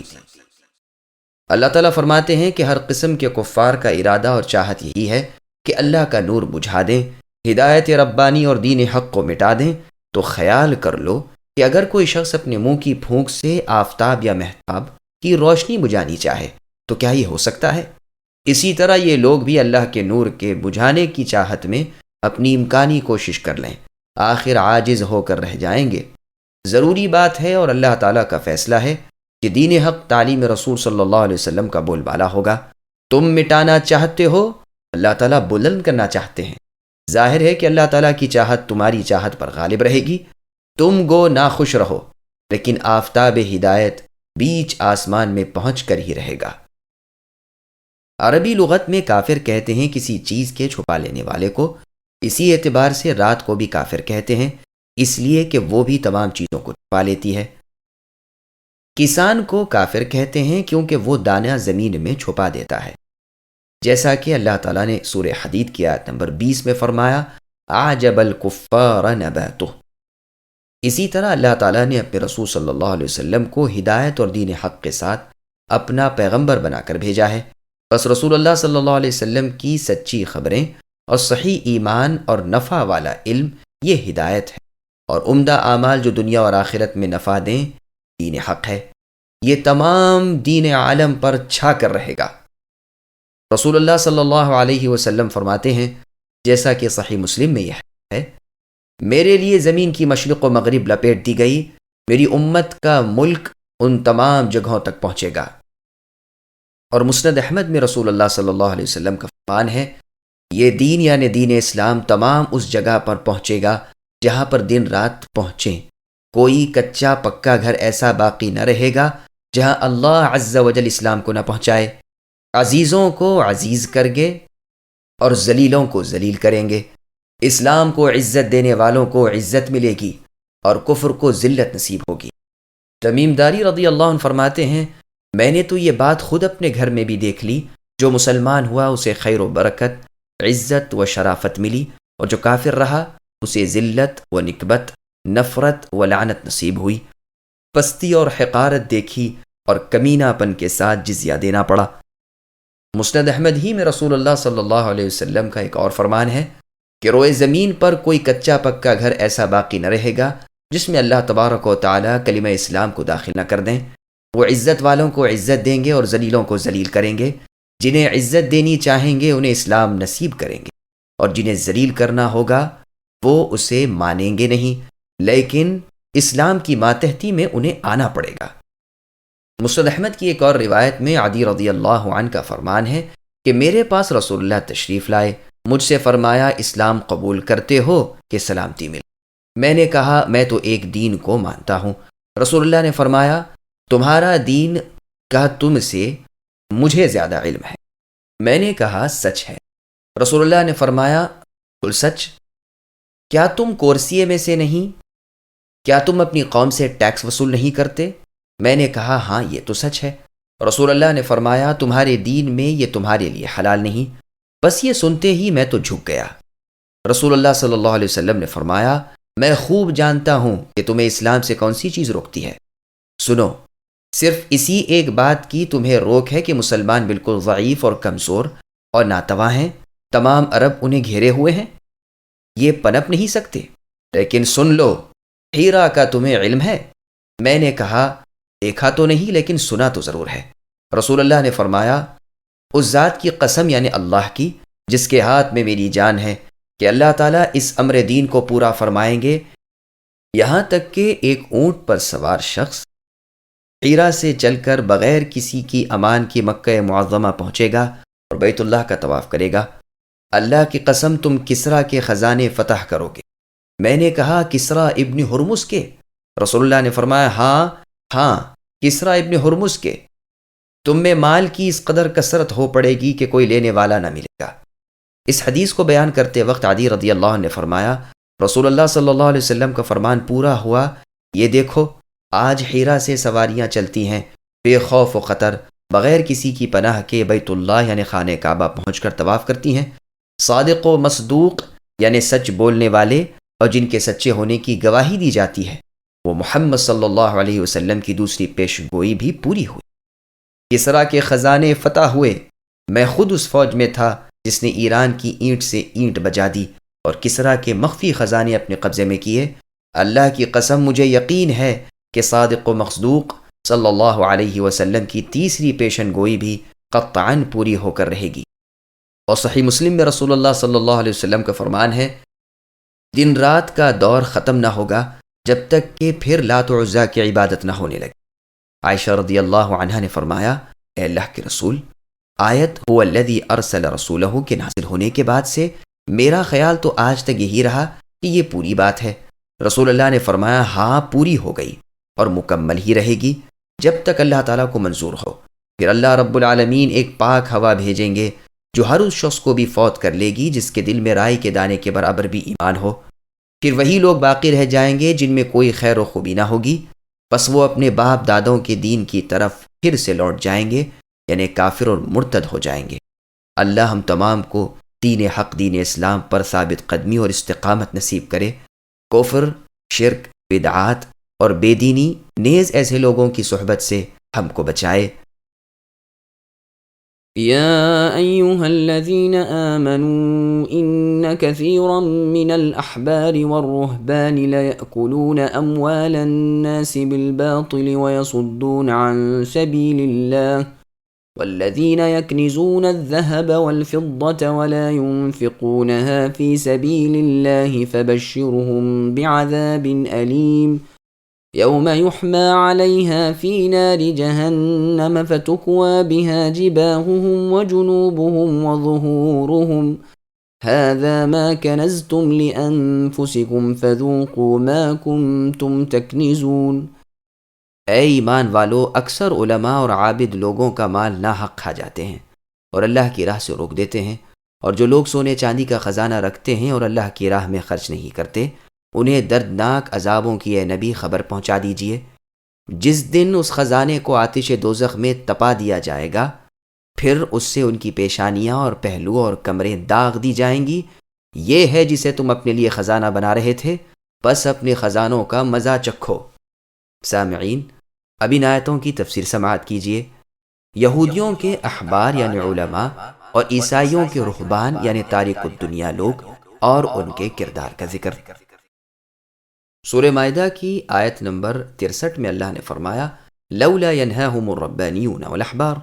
اللہ تعالیٰ فرماتے ہیں کہ ہر قسم کے کفار کا ارادہ اور چاہت یہی ہے کہ اللہ کا نور بجھا دیں، ہدایت ربانی اور دین حق کو مٹا دیں۔ تو خیال کر لو کہ اگر کوئی شخص اپنے منہ کی پھونک سے آفتاب یا مہتاب کی روشنی بجھانی چاہے تو کیا یہ ہو سکتا ہے؟ اسی طرح یہ لوگ بھی اللہ کے نور کے بجھانے کی چاہت میں اپنی امکانی کوشش کر لیں، آخر عاجز ہو کر رہ جائیں گے۔ ضروری بات ہے اور اللہ تعالیٰ کا فیصلہ ہے کہ دین حق تعلیم رسول صلی اللہ علیہ وسلم کا بول بالا ہوگا۔ تم مٹانا چاہتے ہو، اللہ تعالیٰ بلند کرنا چاہتے ہیں۔ ظاہر ہے کہ اللہ تعالیٰ کی چاہت تمہاری چاہت پر غالب رہے گی۔ تم گو ناخوش رہو، لیکن آفتاب ہدایت بیچ آسمان میں پہنچ کر ہی رہے گا۔ عربی لغت میں کافر کہتے ہیں کسی چیز کے چھپا لینے والے کو۔ اسی اعتبار سے رات کو بھی کافر کہتے ہیں، اس لیے کہ وہ بھی تمام چیزوں کو چھپا لیتی ہے۔ کسان کو کافر کہتے ہیں کیونکہ وہ دانہ زمین میں چھپا دیتا ہے، جیسا کہ اللہ تعالیٰ نے سورہ حدید کی آیت نمبر 20 میں فرمایا اعجب الکفار نباتہ۔ اسی طرح اللہ تعالیٰ نے اپنے رسول صلی اللہ علیہ وسلم کو ہدایت اور دین حق کے ساتھ اپنا پیغمبر بنا کر بھیجا ہے۔ بس رسول اللہ صلی اللہ علیہ وسلم کی سچی خبریں اور صحیح ایمان اور نفع والا علم یہ ہدایت ہے، اور عمدہ اعمال جو دنیا اور آخرت میں نفع دیں دین حق ہے۔ یہ تمام دین عالم پر چھا کر رہے گا۔ رسول اللہ صلی اللہ علیہ وسلم فرماتے ہیں، جیسا کہ صحیح مسلم میں یہ ہے، میرے لیے زمین کی مشرق و مغرب لپیٹ دی گئی، میری امت کا ملک ان تمام جگہوں تک پہنچے گا۔ اور مسند احمد میں رسول اللہ صلی اللہ علیہ وسلم کا فرمان ہے، یہ دین یعنی دین اسلام تمام اس جگہ پر پہنچے گا جہاں پر دن رات پہنچیں۔ کوئی کچا پکا گھر ایسا باقی نہ رہے گا جہاں اللہ عز و جل اسلام کو نہ پہنچائے۔ عزیزوں کو عزیز کریں گے اور ذلیلوں کو ذلیل کریں گے۔ اسلام کو عزت دینے والوں کو عزت ملے گی اور کفر کو ذلت نصیب ہوگی۔ تمیم داری رضی اللہ عنہ فرماتے ہیں، میں نے تو یہ بات خود اپنے گھر میں بھی دیکھ لی، جو مسلمان ہوا اسے خیر و برکت، عزت و شرافت ملی، اور جو کافر رہا اسے ذلت و نکبت، نفرت و لعنت نصیب ہوئی۔ پستی اور حقارت دیکھی اور کمینہ پن کے ساتھ جزیہ دینا پڑا۔ مسند احمد ہی میں رسول اللہ صلی اللہ علیہ وسلم کا ایک اور فرمان ہے کہ روئے زمین پر کوئی کچا پکا گھر ایسا باقی نہ رہے گا جس میں اللہ تبارک و تعالیٰ کلمہ اسلام کو داخل نہ کر دیں۔ وہ عزت والوں کو عزت دیں گے اور ذلیلوں کو ذلیل کریں گے۔ جنہیں عزت دینی چاہیں گے انہیں اسلام نصیب کریں گے، اور جنہیں ذلیل کرنا ہوگا وہ اسے مانیں گے نہیں، لیکن اسلام کی ماتحتی میں انہیں آنا پڑے گا۔ مسند احمد کی ایک اور روایت میں عدی رضی اللہ عنہ کا فرمان ہے کہ میرے پاس رسول اللہ تشریف لائے، مجھ سے فرمایا اسلام قبول کرتے ہو کہ سلامتی ملے؟ میں نے کہا میں تو ایک دین کو مانتا ہوں۔ رسول اللہ نے فرمایا تمہارا دین کا تم سے مجھے زیادہ علم ہے۔ میں نے کہا سچ ہے۔ رسول اللہ نے فرمایا کل سچ؟ کیا تم کورسیے میں سے نہیں؟ کیا تم اپنی قوم سے ٹیکس وصول نہیں کرتے؟ میں نے کہا ہاں یہ تو سچ ہے۔ رسول اللہ نے فرمایا تمہارے دین میں یہ تمہارے لیے حلال نہیں۔ بس یہ سنتے ہی میں تو جھک گیا۔ رسول اللہ صلی اللہ علیہ وسلم نے فرمایا میں خوب جانتا ہوں کہ تمہیں اسلام سے کون سی چیز روکتی ہے۔ سنو، صرف اسی ایک بات کی تمہیں روک ہے کہ مسلمان بالکل ضعیف اور کمزور اور ناتواں ہیں، تمام عرب انہیں گھیرے ہوئے ہیں، یہ پنپ نہیں سکتے۔ لیکن سن لو، ہیرا کا تمہیں علم ہے؟ میں نے کہا دیکھا تو نہیں لیکن سنا تو ضرور ہے۔ رسول اللہ نے فرمایا اس ذات کی قسم یعنی اللہ کی جس کے ہاتھ میں میری جان ہے کہ اللہ تعالیٰ اس امر دین کو پورا فرمائیں گے، یہاں تک کہ ایک اونٹ پر سوار شخص ہیرا سے چل کر بغیر کسی کی امان کی مکہ معظمہ پہنچے گا اور بیت اللہ کا طواف کرے گا۔ اللہ کی قسم تم کسریٰ کے خزانے فتح کرو گے۔ میں نے کہا کسریٰ ابن ہرمز کے؟ رسول اللہ نے فرمایا ہاں کسریٰ ابن ہرمز کے۔ تم میں مال کی اس قدر کثرت ہو پڑے گی کہ کوئی لینے والا نہ ملے گا۔ اس حدیث کو بیان کرتے وقت عدی رضی اللہ عنہ نے فرمایا رسول اللہ صلی اللہ علیہ وسلم کا فرمان پورا ہوا، یہ دیکھو آج ہیرا سے سواریاں چلتی ہیں بے خوف و خطر، بغیر کسی کی پناہ کے بیت اللہ یعنی خانہ کعبہ پہنچ کر طواف کرتی ہیں۔ صادق و مصدوق یعنی سچ بولنے والے اور جن کے سچے ہونے کی گواہی دی جاتی ہے، وہ محمد صلی اللہ علیہ وسلم کی دوسری پیش گوئی بھی پوری ہوئی۔ کسریٰ کے خزانے فتح ہوئے۔ میں خود اس فوج میں تھا جس نے ایران کی اینٹ سے اینٹ بجا دی اور کسریٰ کے مخفی خزانے اپنے قبضے میں کیے۔ اللہ کی قسم مجھے یقین ہے کہ صادق و مصدوق صلی اللہ علیہ وسلم کی تیسری پیشن گوئی بھی قطعاً پوری ہو کر رہے گی۔ اور صحیح مسلم میں رسول اللہ صلی اللہ علیہ وسلم کا فرمان ہے دن رات کا دور ختم نہ ہوگا جب تک کہ پھر لات و عزا کی عبادت نہ ہونے لگی۔ عائشہ رضی اللہ عنہا نے فرمایا، اے اللہ کے رسول، آیت هو الذی ارسل رسولہ کے نازل ہونے کے بعد سے میرا خیال تو آج تک یہی رہا کہ یہ پوری بات ہے۔ رسول اللہ نے فرمایا، ہاں پوری ہو گئی اور مکمل ہی رہے گی جب تک اللہ تعالیٰ کو منظور ہو۔ پھر اللہ رب العالمین ایک پاک ہوا بھیجیں گے جو ہر اس شخص کو بھی فوت کر لے گی جس کے دل میں رائی کے دانے کے برابر بھی ایمان ہو۔ پھر وہی لوگ باقی رہ جائیں گے جن میں کوئی خیر و خوبی نہ ہوگی، پس وہ اپنے باپ دادوں کے دین کی طرف پھر سے لوٹ جائیں گے، یعنی کافر اور مرتد ہو جائیں گے۔ اللہ ہم تمام کو دین حق، دین اسلام پر ثابت قدمی اور استقامت نصیب کرے۔ کفر، شرک، بدعات اور بے دینی نیز ایسے لوگوں کی صحبت سے ہم کو بچائے۔ يا أيها الذين آمنوا إن كثيرا من الأحبار والرهبان ليأكلون أموال الناس بالباطل ويصدون عن سبيل الله والذين يكنزون الذهب والفضة ولا ينفقونها في سبيل الله فبشرهم بعذاب أليم يوم يحمى عليها في نار جهنم فتكوى بها جباههم وجنوبهم وظهورهم هذا ما كنزتم لأنفسكم فذوقوا ما كنتم تكنزون۔ اے ایمان والو، اکثر علماء اور عابد لوگوں کا مال ناحق کھا جاتے ہیں اور اللہ کی راہ سے روک دیتے ہیں، اور جو لوگ سونے چاندی کا خزانہ رکھتے ہیں اور اللہ کی راہ میں خرچ نہیں کرتے، انہیں دردناک عذابوں کی اے نبی خبر پہنچا دیجیے۔ جس دن اس خزانے کو آتش دوزخ میں تپا دیا جائے گا، پھر اس سے ان کی پیشانیاں اور پہلو اور کمریں داغ دی جائیں گی۔ یہ ہے جسے تم اپنے لیے خزانہ بنا رہے تھے، بس اپنے خزانوں کا مزہ چکھو۔ سامعین، اب ان آیتوں کی تفسیر سماعت کیجیے۔ یہودیوں کے احبار یعنی علماء اور عیسائیوں کے رہبان یعنی تارک الدنیا لوگ اور ان کے کردار کا ذکر۔ سورہ مائدہ کی آیت نمبر 63 میں اللہ نے فرمایا، لولا ینہاہم الربانیون والاحبار۔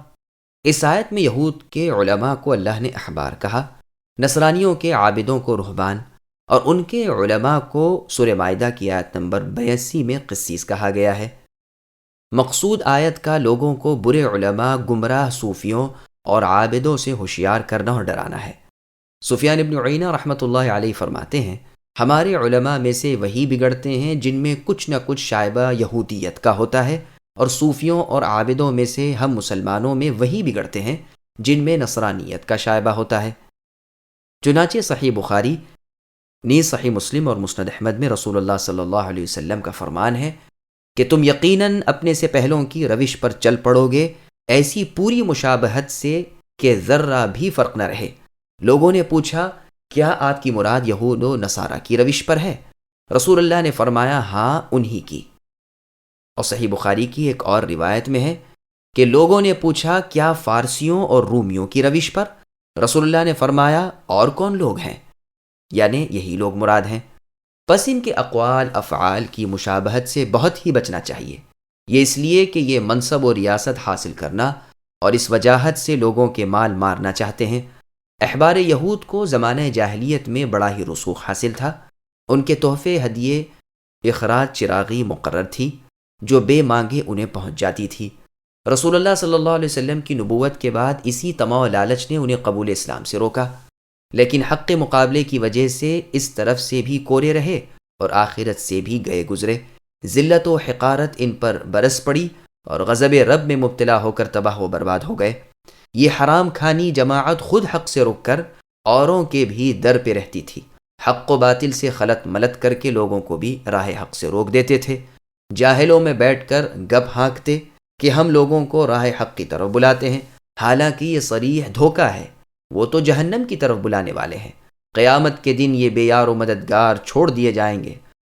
اس آیت میں یہود کے علماء کو اللہ نے احبار کہا، نصرانیوں کے عابدوں کو رہبان، اور ان کے علماء کو سورہ مائدہ کی آیت نمبر 82 میں قسیس کہا گیا ہے۔ مقصود آیت کا لوگوں کو برے علماء، گمراہ صوفیوں اور عابدوں سے ہوشیار کرنا اور ڈرانا ہے۔ سفیان ابن عیینہ رحمۃ اللہ علیہ فرماتے ہیں، ہمارے علماء میں سے وہی بگڑتے ہیں جن میں کچھ نہ کچھ شائبہ یہودیت کا ہوتا ہے، اور صوفیوں اور عابدوں میں سے ہم مسلمانوں میں وہی بگڑتے ہیں جن میں نصرانیت کا شائبہ ہوتا ہے۔ چنانچہ صحیح بخاری، نیز صحیح مسلم اور مسند احمد میں رسول اللہ صلی اللہ علیہ وسلم کا فرمان ہے کہ تم یقیناً اپنے سے پہلوں کی روش پر چل پڑو گے، ایسی پوری مشابہت سے کہ ذرہ بھی فرق نہ رہے۔ لوگوں نے پوچھا، کیا آپ کی مراد یہود و نصارہ کی روش پر ہے؟ رسول اللہ نے فرمایا، ہاں انہی کی۔ اور صحیح بخاری کی ایک اور روایت میں ہے کہ لوگوں نے پوچھا، کیا فارسیوں اور رومیوں کی روش پر؟ رسول اللہ نے فرمایا، اور کون لوگ ہیں؟ یعنی یہی لوگ مراد ہیں۔ پس ان کے اقوال افعال کی مشابہت سے بہت ہی بچنا چاہیے، یہ اس لیے کہ یہ منصب و ریاست حاصل کرنا اور اس وجاہت سے لوگوں کے مال مارنا چاہتے ہیں۔ احبار یہود کو زمانہ جاہلیت میں بڑا ہی رسوخ حاصل تھا۔ ان کے تحفے، ہدیے، اخراج چراغی مقرر تھی جو بے مانگے انہیں پہنچ جاتی تھی۔ رسول اللہ صلی اللہ علیہ وسلم کی نبوت کے بعد اسی طمع و لالچ نے انہیں قبول اسلام سے روکا، لیکن حق مقابلے کی وجہ سے اس طرف سے بھی کورے رہے اور آخرت سے بھی گئے گزرے۔ ذلت و حقارت ان پر برس پڑی اور غضب رب میں مبتلا ہو کر تباہ و برباد ہو گئے۔ یہ حرام کھانی جماعت خود حق سے رک کر اوروں کے بھی در پہ رہتی تھی، حق و باطل سے خلط ملط کر کے لوگوں کو بھی راہ حق سے روک دیتے تھے۔ جاہلوں میں بیٹھ کر گپ ہانکتے کہ ہم لوگوں کو راہ حق کی طرف بلاتے ہیں، حالانکہ یہ صریح دھوکہ ہے، وہ تو جہنم کی طرف بلانے والے ہیں۔ قیامت کے دن یہ بے یار و مددگار چھوڑ دیے جائیں گے۔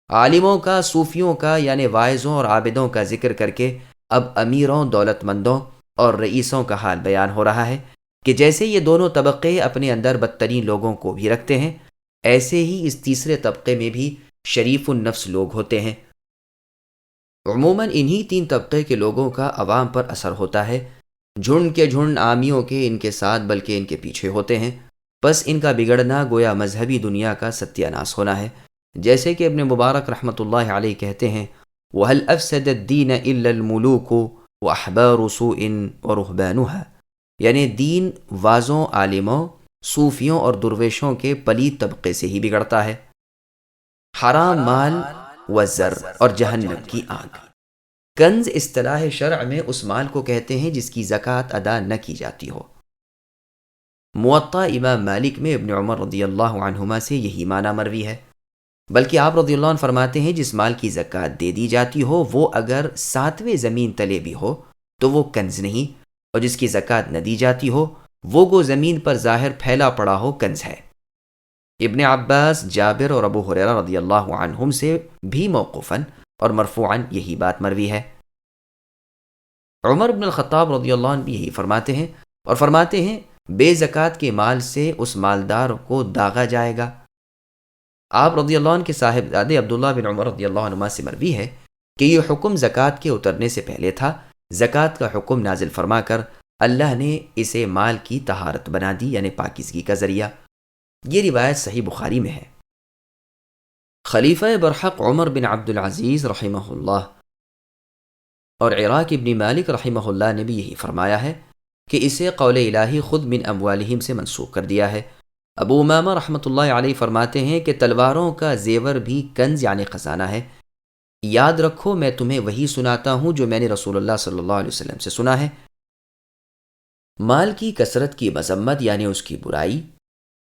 عالموں کا، صوفیوں کا یعنی واعظوں اور عابدوں کا ذکر کر کے اب امیروں، دولت مندوں اور رئیسوں کا حال بیان ہو رہا ہے کہ جیسے یہ دونوں طبقے اپنے اندر بدترین لوگوں کو بھی رکھتے ہیں، ایسے ہی اس تیسرے طبقے میں بھی شریف النفس لوگ ہوتے ہیں۔ عموماً انہی تین طبقے کے لوگوں کا عوام پر اثر ہوتا ہے، جھنڈ کے جھنڈ عامیوں کے ان کے ساتھ بلکہ ان کے پیچھے ہوتے ہیں۔ بس ان کا بگڑنا گویا مذہبی دنیا کا ستیہ ناس ہونا ہے۔ جیسے کہ ابن مبارک رحمۃ اللہ علیہ کہتے ہیں وَهَلْ أَفْسَدَ الدِّينَ إِلَّا الْمُلُوكُ وَأَحْبَارُ سُوءٍ وَرُهْبَانُهَا، یعنی دین وازوں، عالموں، صوفیوں اور درویشوں کے پلید طبقے سے ہی بگڑتا ہے۔ حرام مال و زر اور جہنم کی آگ۔ کنز اصطلاح شرع میں اس مال کو کہتے ہیں جس کی زکوٰۃ ادا نہ کی جاتی ہو۔ موطا امام مالک میں ابن عمر رضی اللہ عنہما سے یہی معنی مروی ہے، بلکہ آپ رضی اللہ عنہ فرماتے ہیں جس مال کی زکوٰۃ دے دی جاتی ہو وہ اگر 7ویں زمین تلے بھی ہو تو وہ کنز نہیں، اور جس کی زکوٰۃ نہ دی جاتی ہو وہ گو زمین پر ظاہر پھیلا پڑا ہو کنز ہے۔ ابن عباس، جابر اور ابو ہریرہ رضی اللہ عنہم سے بھی موقوفاً اور مرفوعاً یہی بات مروی ہے۔ عمر بن الخطاب رضی اللہ عنہ بھی یہی فرماتے ہیں، اور فرماتے ہیں بے زکوٰۃ کے مال سے اس مالدار کو داغا جائے گا۔ آپ رضی اللہ عنہ کے صاحبزادے عبداللہ بن عمر رضی اللہ عنہ سے مروی ہے کہ یہ حکم زکوٰۃ کے اترنے سے پہلے تھا۔ زکوٰۃ کا حکم نازل فرما کر اللہ نے اسے مال کی طہارت بنا دی، یعنی پاکیزگی کا ذریعہ۔ یہ روایت صحیح بخاری میں ہے۔ خلیفہ برحق عمر بن عبد العزیز رحمہ اللہ اور عراق ابن مالک رحمہ اللہ نے بھی یہی فرمایا ہے کہ اسے قول الہی خود من اموالہم سے منسوخ کر دیا ہے۔ ابو امامہ رحمۃ اللہ علیہ فرماتے ہیں کہ تلواروں کا زیور بھی کنز یعنی خزانہ ہے۔ یاد رکھو میں تمہیں وہی سناتا ہوں جو میں نے رسول اللہ صلی اللہ علیہ وسلم سے سنا ہے۔ مال کی کثرت کی مذمت یعنی اس کی برائی،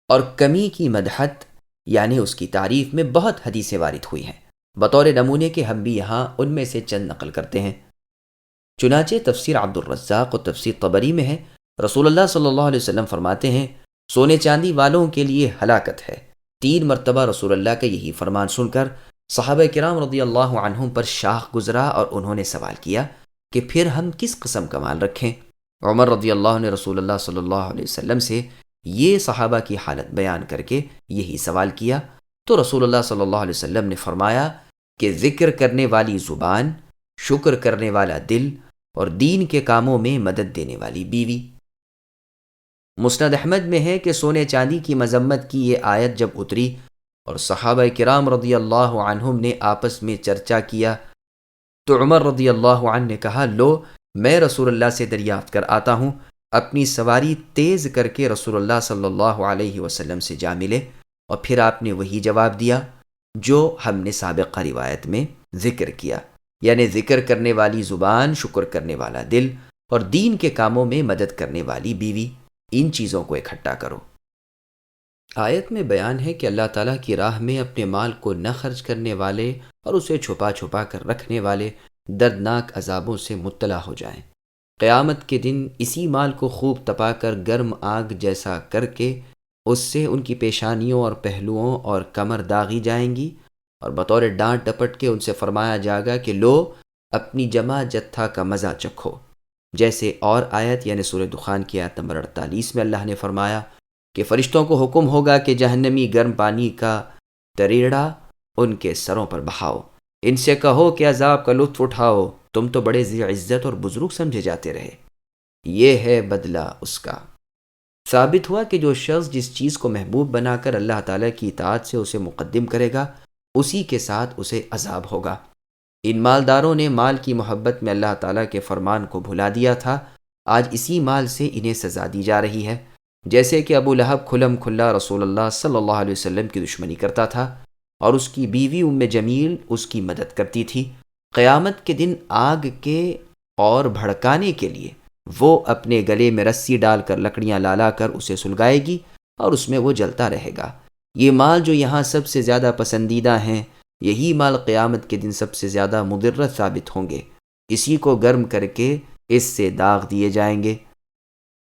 اور کمی کی مدحت یعنی اس کی تعریف میں بہت حدیثیں وارد ہوئی ہیں۔ بطور نمونے کے ہم بھی یہاں ان میں سے چند نقل کرتے ہیں۔ چنانچہ تفسیر عبد الرزاق اور تفسیر طبری میں ہے، رسول اللہ صلی اللہ علیہ وسلم فرماتے ہیں سونے چاندی والوں کے لیے ہلاکت ہے۔ 3 مرتبہ رسول اللہ کا یہی فرمان سن کر صحابہ کرام رضی اللہ عنہم پر شاخ گزرا اور انہوں نے سوال کیا کہ پھر ہم کس قسم کا مال رکھیں؟ عمر رضی اللہ عنہ نے رسول اللہ صلی اللہ علیہ وسلم سے یہ صحابہ کی حالت بیان کر کے یہی سوال کیا، تو رسول اللہ صلی اللہ علیہ وسلم نے فرمایا کہ ذکر کرنے والی زبان، شکر کرنے والا دل، اور دین کے کاموں میں مدد دینے والی بیوی۔ مسند احمد میں ہے کہ سونے چاندی کی مذمت کی یہ آیت جب اتری اور صحابہ کرام رضی اللہ عنہم نے آپس میں چرچا کیا تو عمر رضی اللہ عنہ نے کہا لو میں رسول اللہ سے دریافت کر آتا ہوں۔ اپنی سواری تیز کر کے رسول اللہ صلی اللہ علیہ وسلم سے جا ملے، اور پھر آپ نے وہی جواب دیا جو ہم نے سابقہ روایت میں ذکر کیا، یعنی ذکر کرنے والی زبان، شکر کرنے والا دل، اور دین کے کاموں میں مدد کرنے والی بیوی، ان چیزوں کو اکٹھا کرو۔ آیت میں بیان ہے کہ اللہ تعالیٰ کی راہ میں اپنے مال کو نہ خرچ کرنے والے اور اسے چھپا چھپا کر رکھنے والے دردناک عذابوں سے مطلع ہو جائیں۔ قیامت کے دن اسی مال کو خوب تپا کر گرم آگ جیسا کر کے اس سے ان کی پیشانیوں اور پہلوؤں اور کمر داغی جائیں گی، اور بطور ڈانٹ ڈپٹ کے ان سے فرمایا جائے گا کہ لو اپنی جمع جتھا کا مزہ چکھو۔ جیسے اور آیت یعنی سورہ دخان کی آیت نمبر 48 میں اللہ نے فرمایا کہ فرشتوں کو حکم ہوگا کہ جہنمی گرم پانی کا تریڑا ان کے سروں پر بہاؤ، ان سے کہو کہ عذاب کا لطف اٹھاؤ، تم تو بڑے ذی عزت اور بزرگ سمجھے جاتے رہے، یہ ہے بدلہ اس کا۔ ثابت ہوا کہ جو شخص جس چیز کو محبوب بنا کر اللہ تعالیٰ کی اطاعت سے اسے مقدم کرے گا اسی کے ساتھ اسے عذاب ہوگا۔ ان مالداروں نے مال کی محبت میں اللہ تعالیٰ کے فرمان کو بھلا دیا تھا، آج اسی مال سے انہیں سزا دی جا رہی ہے۔ جیسے کہ ابو لہب کھلم کھلا رسول اللہ صلی اللہ علیہ وسلم کی دشمنی کرتا تھا اور اس کی بیوی ام جمیل اس کی مدد کرتی تھی، قیامت کے دن آگ کے اور بھڑکانے کے لیے وہ اپنے گلے میں رسی ڈال کر لکڑیاں لا کر اسے سلگائے گی اور اس میں وہ جلتا رہے گا۔ یہ مال جو یہاں سب سے زیادہ پسندیدہ ہیں، یہی مال قیامت کے دن سب سے زیادہ مضرت ثابت ہوں گے، اسی کو گرم کر کے اس سے داغ دیے جائیں گے۔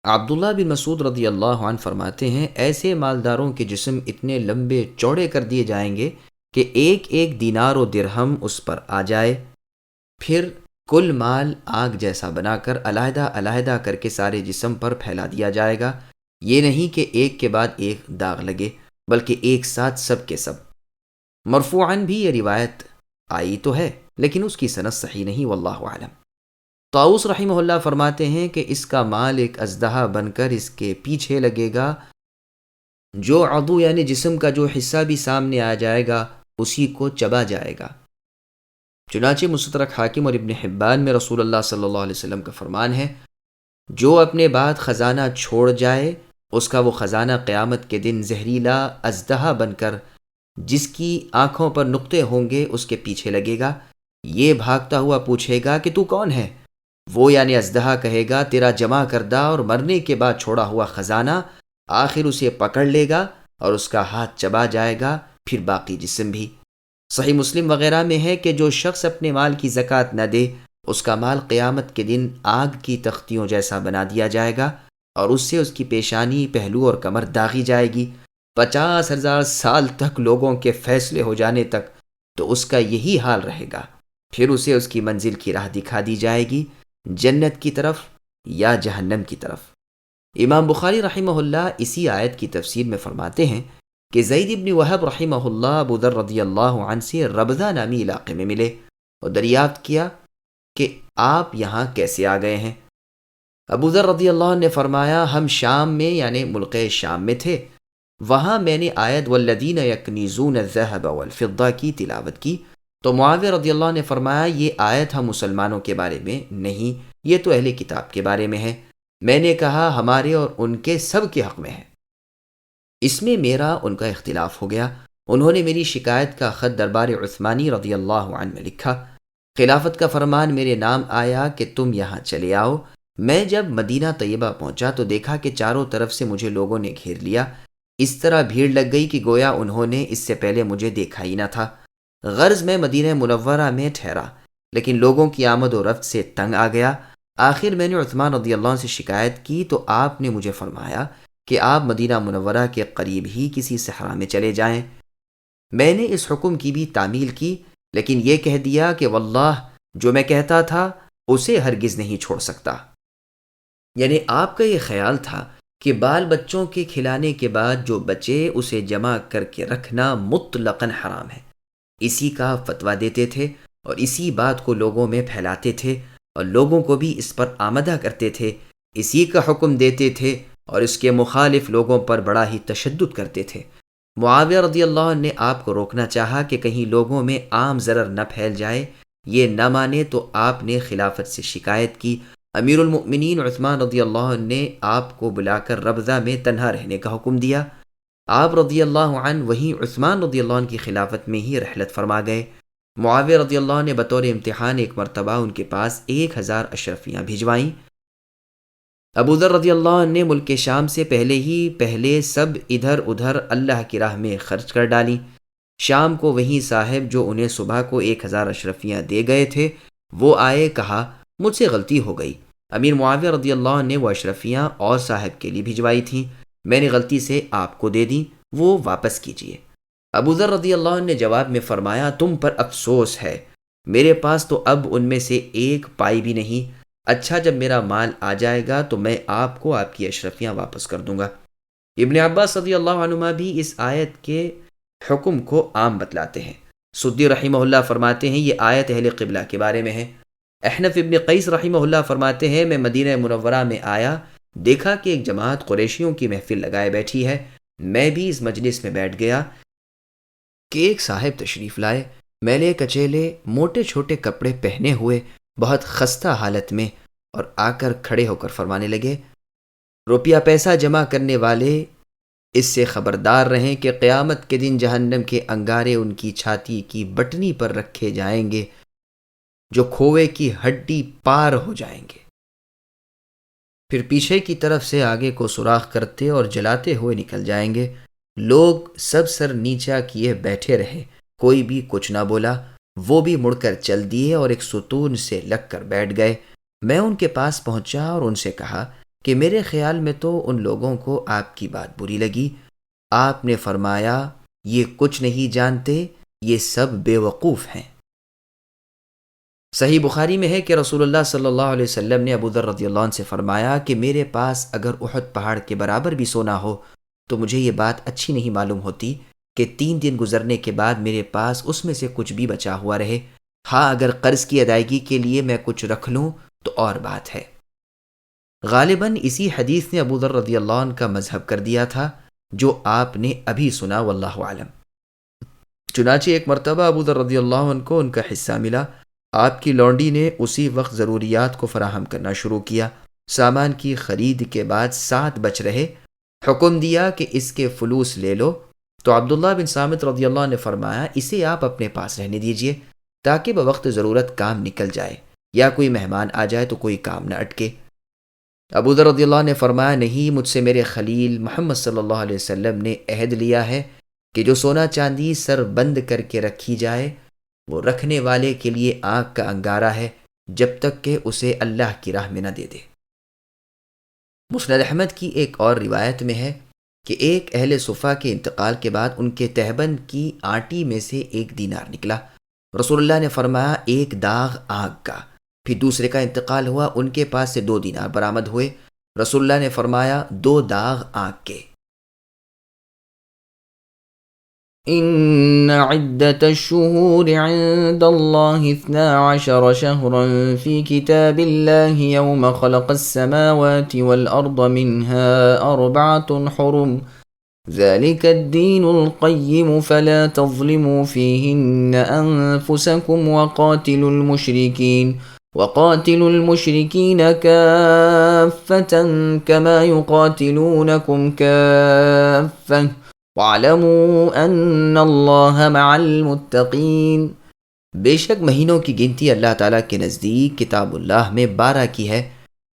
عبداللہ بن مسعود رضی اللہ عنہ فرماتے ہیں ایسے مالداروں کے جسم اتنے لمبے چوڑے کر دیے جائیں گے کہ ایک ایک دینار و درہم اس پر آ جائے، پھر کل مال آگ جیسا بنا کر علیحدہ علیحدہ کر کے سارے جسم پر پھیلا دیا جائے گا۔ یہ نہیں کہ ایک کے بعد ایک داغ لگے، بلکہ ایک ساتھ سب کے سب۔ مرفوعاً بھی یہ روایت آئی تو ہے لیکن اس کی سند صحیح نہیں، واللہ اعلم۔ طاؤس رحمہ اللہ فرماتے ہیں کہ اس کا مال ایک اژدہا بن کر اس کے پیچھے لگے گا، جو عضو یعنی جسم کا جو حصہ بھی سامنے آ جائے گا اسی کو چبا جائے گا۔ چنانچہ مستدرک حاکم اور ابن حبان میں رسول اللہ صلی اللہ علیہ وسلم کا فرمان ہے، جو اپنے بعد خزانہ چھوڑ جائے اس کا وہ خزانہ قیامت کے دن زہریلا اژدہا بن کر جس کی آنکھوں پر نقطے ہوں گے اس کے پیچھے لگے گا، یہ بھاگتا ہوا پوچھے گا کہ تو کون ہے؟ وہ یعنی اژدہا کہے گا تیرا جمع کردہ اور مرنے کے بعد چھوڑا ہوا خزانہ۔ آخر اسے پکڑ لے گا اور اس کا ہاتھ چبا جائے گا، پھر باقی جسم بھی۔ صحیح مسلم وغیرہ میں ہے کہ جو شخص اپنے مال کی زکوٰۃ نہ دے اس کا مال قیامت کے دن آگ کی تختیوں جیسا بنا دیا جائے گا اور اس سے اس کی پیشانی، پہلو اور کمر داغی جائے گی 50,000 سال تک، لوگوں کے فیصلے ہو جانے تک تو اس کا یہی حال رہے گا۔ پھر اسے اس کی منزل کی راہ دکھا دی جائے گی، جنت کی طرف یا جہنم کی طرف۔ امام بخاری رحمہ اللہ اسی آیت کی تفسیر میں فرماتے ہیں کہ زید بن وہب رحمہ اللہ ابو ذر رضی اللہ عنہ سے ربضہ نامی علاقے میں ملے اور دریافت کیا کہ آپ یہاں کیسے آ گئے ہیں؟ ابو ذر رضی اللہ عنہ نے فرمایا ہم شام میں یعنی ملک شام میں تھے، وہاں میں نے آیت والذین یکنیزون الذہب والفضہ کی تلاوت کی تو معاویہ رضی اللہ عنہ نے فرمایا یہ آیت ہم مسلمانوں کے بارے میں نہیں، یہ تو اہل کتاب کے بارے میں ہے۔ میں نے کہا ہمارے اور ان کے سب کے حق میں ہے۔ اس میں میرا ان کا اختلاف ہو گیا۔ انہوں نے میری شکایت کا خط دربار عثمانی رضی اللہ عنہ میں لکھا۔ خلافت کا فرمان میرے نام آیا کہ تم یہاں چلے آؤ۔ میں جب مدینہ طیبہ پہنچا تو دیکھا کہ چاروں طرف سے مجھے لوگوں نے گھیر لیا، اس طرح بھیڑ لگ گئی کہ گویا انہوں نے اس سے پہلے مجھے دیکھا ہی نہ تھا۔ غرض میں مدینہ منورہ میں ٹھہرا، لیکن لوگوں کی آمد و رفت سے تنگ آ گیا۔ آخر میں نے عثمان رضی اللہ عنہ سے شکایت کی تو آپ نے مجھے فرمایا کہ آپ مدینہ منورہ کے قریب ہی کسی صحرا میں چلے جائیں۔ میں نے اس حکم کی بھی تعمیل کی، لیکن یہ کہہ دیا کہ واللہ جو میں کہتا تھا اسے ہرگز نہیں چھوڑ سکتا۔ یعنی آپ کا یہ خیال تھا کہ بال بچوں کے کھلانے کے بعد جو بچے اسے جمع کر کے رکھنا مطلقاً حرام ہے، اسی کا فتویٰ دیتے تھے اور اسی بات کو لوگوں میں پھیلاتے تھے اور لوگوں کو بھی اس پر آمدہ کرتے تھے، اسی کا حکم دیتے تھے اور اس کے مخالف لوگوں پر بڑا ہی تشدد کرتے تھے۔ معاویہ رضی اللہ عنہ نے آپ کو روکنا چاہا کہ کہیں لوگوں میں عام ضرر نہ پھیل جائے، یہ نہ مانے تو آپ نے خلافت سے شکایت کی۔ امیر المؤمنین عثمان رضی اللہ عنہ نے آپ کو بلا کر ربضہ میں تنہا رہنے کا حکم دیا۔ آپ رضی اللہ عنہ وہیں عثمان رضی اللہ عنہ کی خلافت میں ہی رحلت فرما گئے۔ معاویہ رضی اللہ عنہ نے بطور امتحان ایک مرتبہ ان کے پاس 1000 اشرفیاں بھجوائیں۔ ابو ذر رضی اللہ عنہ نے ملک شام سے پہلے سب ادھر ادھر اللہ کی راہ میں خرچ کر ڈالیں۔ شام کو وہیں صاحب جو انہیں صبح کو 1000 اشرفیاں دے گئے تھے وہ آئے، کہا مجھ سے غلطی ہو گئی، امیر معاویہ رضی اللہ عنہ نے وہ اشرفیاں اور صاحب کے لیے بھجوائی تھیں، میں نے غلطی سے آپ کو دے دیں، وہ واپس کیجیے۔ ابو ذر رضی اللہ عنہ نے جواب میں فرمایا تم پر افسوس ہے، میرے پاس تو اب ان میں سے ایک پائی بھی نہیں۔ اچھا جب میرا مال آ جائے گا تو میں آپ کو آپ کی اشرفیاں واپس کر دوں گا۔ ابن عباس رضی اللہ عنہما بھی اس آیت کے حکم کو عام بتلاتے ہیں۔ سدی رحمہ اللہ فرماتے ہیں یہ آیت اہل قبلہ کے بارے میں ہے۔ احنف ابن قیس رحمہ اللہ فرماتے ہیں میں مدینہ منورہ میں آیا، دیکھا کہ ایک جماعت قریشیوں کی محفل لگائے بیٹھی ہے، میں بھی اس مجلس میں بیٹھ گیا کہ ایک صاحب تشریف لائے، میلے کچیلے موٹے چھوٹے کپڑے پہنے ہوئے، بہت خستہ حالت میں، اور آ کر کھڑے ہو کر فرمانے لگے روپیہ پیسہ جمع کرنے والے اس سے خبردار رہیں کہ قیامت کے دن جہنم کے انگارے ان کی چھاتی کی بٹنی پر رکھے جائیں گے جو کھوے کی ہڈی پار ہو جائیں گے، پھر پیچھے کی طرف سے آگے کو سوراخ کرتے اور جلاتے ہوئے نکل جائیں گے۔ لوگ سب سر نیچا کیے بیٹھے رہے، کوئی بھی کچھ نہ بولا، وہ بھی مڑ کر چل دیے اور ایک ستون سے لگ کر بیٹھ گئے۔ میں ان کے پاس پہنچا اور ان سے کہا کہ میرے خیال میں تو ان لوگوں کو آپ کی بات بری لگی۔ آپ نے فرمایا یہ کچھ نہیں جانتے، یہ سب بے وقوف ہیں۔ صحیح بخاری میں ہے کہ رسول اللہ صلی اللہ علیہ وسلم نے ابو ذر رضی اللہ عنہ سے فرمایا کہ میرے پاس اگر احد پہاڑ کے برابر بھی سونا ہو تو مجھے یہ بات اچھی نہیں معلوم ہوتی کہ 3 دن گزرنے کے بعد میرے پاس اس میں سے کچھ بھی بچا ہوا رہے۔ ہاں اگر قرض کی ادائیگی کے لیے میں کچھ رکھ لوں تو اور بات ہے۔ غالباً اسی حدیث نے ابو ذر رضی اللہ عنہ کا مذہب کر دیا تھا جو آپ نے ابھی سنا، واللہ اعلم۔ چنانچہ ایک مرتبہ ابو ذر رضی اللہ عنہ کو ان کا حصہ ملا۔ آپ کی لونڈی نے اسی وقت ضروریات کو فراہم کرنا شروع کیا۔ سامان کی خرید کے بعد 7 بچ رہے، حکم دیا کہ اس کے فلوس لے لو، تو عبداللہ بن صامت رضی اللہ عنہ نے فرمایا اسے آپ اپنے پاس رہنے دیجئے تاکہ بوقت ضرورت کام نکل جائے یا کوئی مہمان آ جائے تو کوئی کام نہ اٹکے۔ ابو ذر رضی اللہ عنہ نے فرمایا نہیں، مجھ سے میرے خلیل محمد صلی اللہ علیہ وسلم نے عہد لیا ہے کہ جو سونا چاندی سر بند کر کے رکھی جائے وہ رکھنے والے کے لیے آگ کا انگارہ ہے جب تک کہ اسے اللہ کی راہ میں نہ دے دے۔ مسند احمد کی ایک اور روایت میں ہے کہ ایک اہل صفہ کے انتقال کے بعد ان کے تہبند کی آٹی میں سے 1 دینار نکلا۔ رسول اللہ نے فرمایا ایک داغ آگ کا۔ پھر دوسرے کا انتقال ہوا، ان کے پاس سے 2 دینار برآمد ہوئے۔ رسول اللہ نے فرمایا 2 داغ آگ کے۔ إن عدة الشهور عند الله 12 شهرا في كتاب الله يوم خلق السماوات والأرض منها 4 حرم ذلك الدين القيم فلا تظلموا فيهن أنفسكم وقاتلوا المشركين كافة كما يقاتلونكم كافة وَاعْلَمُوا أَنَّ اللَّهَ مَعَ الْمُتَّقِينَ۔ بے شک مہینوں کی گنتی اللہ تعالیٰ کے نزدیک کتاب اللہ میں 12 کی ہے،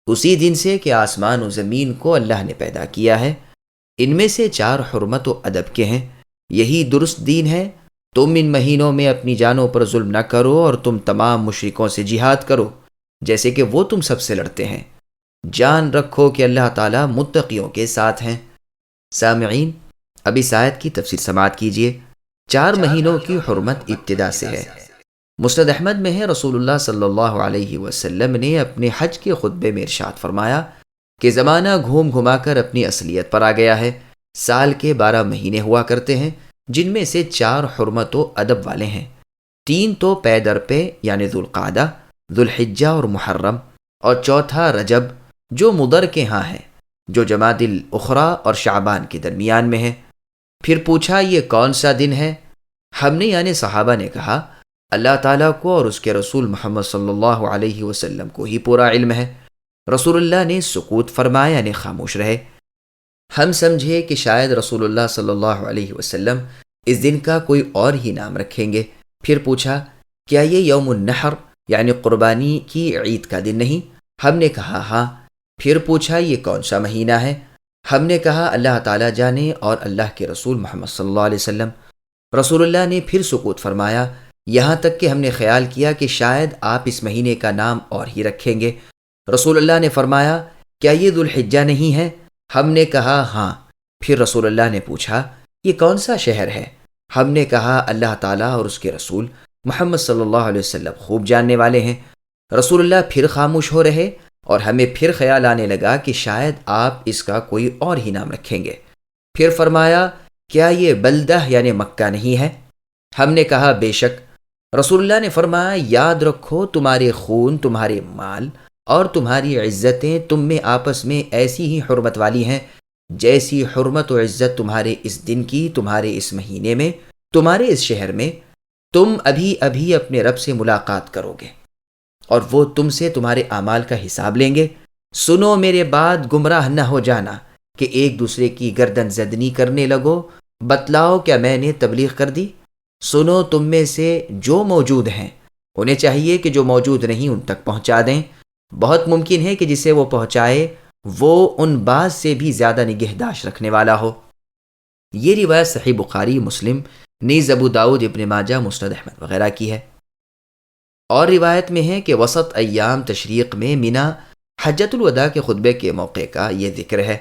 اسی دن سے کہ آسمان و زمین کو اللہ نے پیدا کیا ہے۔ ان میں سے 4 حرمت و ادب کے ہیں، یہی درست دین ہے۔ تم ان مہینوں میں اپنی جانوں پر ظلم نہ کرو اور تم تمام مشرکوں سے جہاد کرو جیسے کہ وہ تم سب سے لڑتے ہیں۔ جان رکھو کہ اللہ تعالیٰ متقیوں کے ساتھ ہیں۔ سامعین، اب اس آیت کی تفسیر سماعت کیجیے۔ 4 مہینوں کی حرمت ابتدا سے ہے۔ مسند احمد میں ہے رسول اللہ صلی اللہ علیہ وسلم نے اپنے حج کے خطبے میں ارشاد فرمایا کہ زمانہ گھوم گھما کر اپنی اصلیت پر آ گیا ہے۔ سال کے 12 مہینے ہوا کرتے ہیں جن میں سے 4 حرمت و ادب والے ہیں۔ 3 تو پے در پے یعنی ذوالقعدہ، ذوالحجہ اور محرم، اور چوتھا رجب جو مضر کے ہاں ہے، جو جمادی الاخری اور شعبان کے درمیان میں ہے۔ پھر پوچھا یہ کون سا دن ہے؟ ہم نے یعنی صحابہ نے کہا اللہ تعالیٰ کو اور اس کے رسول محمد صلی اللہ علیہ وسلم کو ہی پورا علم ہے۔ رسول اللہ نے سکوت فرمایا یعنی خاموش رہے۔ ہم سمجھے کہ شاید رسول اللہ صلی اللہ علیہ وسلم اس دن کا کوئی اور ہی نام رکھیں گے۔ پھر پوچھا کیا یہ یوم النحر یعنی قربانی کی عید کا دن نہیں؟ ہم نے کہا ہاں۔ پھر پوچھا یہ کون سا مہینہ ہے؟ ہم نے کہا اللہ تعالیٰ جانے اور اللہ کے رسول محمد صلی اللہ علیہ وسلم۔ رسول اللہ نے پھر سکوت فرمایا یہاں تک کہ ہم نے خیال کیا کہ شاید آپ اس مہینے کا نام اور ہی رکھیں گے۔ رسول اللہ نے فرمایا کیا یہ ذوالحجہ نہیں ہے؟ ہم نے کہا ہاں۔ پھر رسول اللہ نے پوچھا یہ کون سا شہر ہے؟ ہم نے کہا اللہ تعالیٰ اور اس کے رسول محمد صلی اللہ علیہ وسلم خوب جاننے والے ہیں۔ رسول اللہ پھر خاموش ہو رہے اور ہمیں پھر خیال آنے لگا کہ شاید آپ اس کا کوئی اور ہی نام رکھیں گے۔ پھر فرمایا کیا یہ بلدہ یعنی مکہ نہیں ہے؟ ہم نے کہا بے شک۔ رسول اللہ نے فرمایا یاد رکھو تمہارے خون، تمہارے مال اور تمہاری عزتیں تم میں آپس میں ایسی ہی حرمت والی ہیں جیسی حرمت و عزت تمہارے اس دن کی، تمہارے اس مہینے میں، تمہارے اس شہر میں۔ تم ابھی ابھی اپنے رب سے ملاقات کرو گے اور وہ تم سے تمہارے اعمال کا حساب لیں گے۔ سنو میرے بعد گمراہ نہ ہو جانا کہ ایک دوسرے کی گردن زدنی کرنے لگو۔ بتلاؤ کیا میں نے تبلیغ کر دی؟ سنو تم میں سے جو موجود ہیں انہیں چاہیے کہ جو موجود نہیں ان تک پہنچا دیں۔ بہت ممکن ہے کہ جسے وہ پہنچائے وہ ان بعض سے بھی زیادہ نگہداشت رکھنے والا ہو۔ یہ روایت صحیح بخاری، مسلم، نیز ابو داؤد، ابن ماجہ، مسند احمد وغیرہ کی ہے۔ اور روایت میں ہے کہ وسط ایام تشریق میں مینا حجۃ الوداع کے خطبے کے موقع کا یہ ذکر ہے۔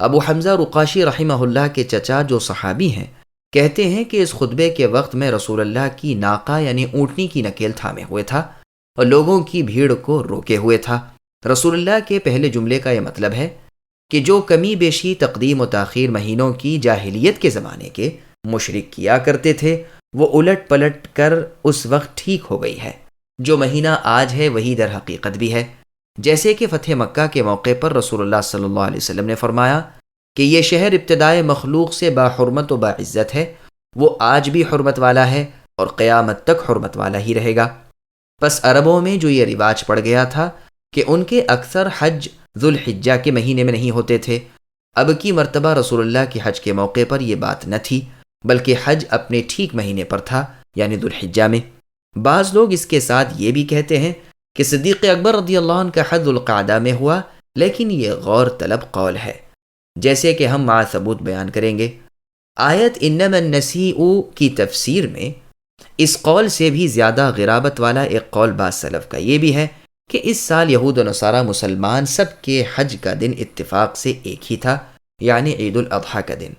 ابو حمزہ رقاشی رحمہ اللہ کے چچا جو صحابی ہیں کہتے ہیں کہ اس خطبے کے وقت میں رسول اللہ کی ناقہ یعنی اونٹنی کی نکیل تھامے ہوئے تھا اور لوگوں کی بھیڑ کو روکے ہوئے تھا۔ رسول اللہ کے پہلے جملے کا یہ مطلب ہے کہ جو کمی بیشی تقدیم و تاخیر مہینوں کی جاہلیت کے زمانے کے مشرک کیا کرتے تھے وہ الٹ پلٹ کر اس وقت ٹھیک ہو گئی ہے۔ جو مہینہ آج ہے وہی در حقیقت بھی ہے، جیسے کہ فتح مکہ کے موقع پر رسول اللہ صلی اللہ علیہ وسلم نے فرمایا کہ یہ شہر ابتدائے مخلوق سے باحرمت و باعزت ہے وہ آج بھی حرمت والا ہے اور قیامت تک حرمت والا ہی رہے گا۔ پس عربوں میں جو یہ رواج پڑ گیا تھا کہ ان کے اکثر حج ذوالحجہ کے مہینے میں نہیں ہوتے تھے، اب کی مرتبہ رسول اللہ کے حج کے موقع پر یہ بات نہ تھی، بلکہ حج اپنے ٹھیک مہینے پر تھا، یعنی ذوالحجہ میں۔ بعض لوگ اس کے ساتھ یہ بھی کہتے ہیں کہ صدیق اکبر رضی اللہ عنہ کا حج ذوالقعدہ میں ہوا، لیکن یہ غور طلب قول ہے، جیسے کہ ہم مع ثبوت بیان کریں گے۔ آیت انما النسیء کی تفسیر میں اس قول سے بھی زیادہ غرابت والا ایک قول بعض سلف کا یہ بھی ہے کہ اس سال یہود و نصارہ مسلمان سب کے حج کا دن اتفاق سے ایک ہی تھا، یعنی عید الاضحیٰ کا دن۔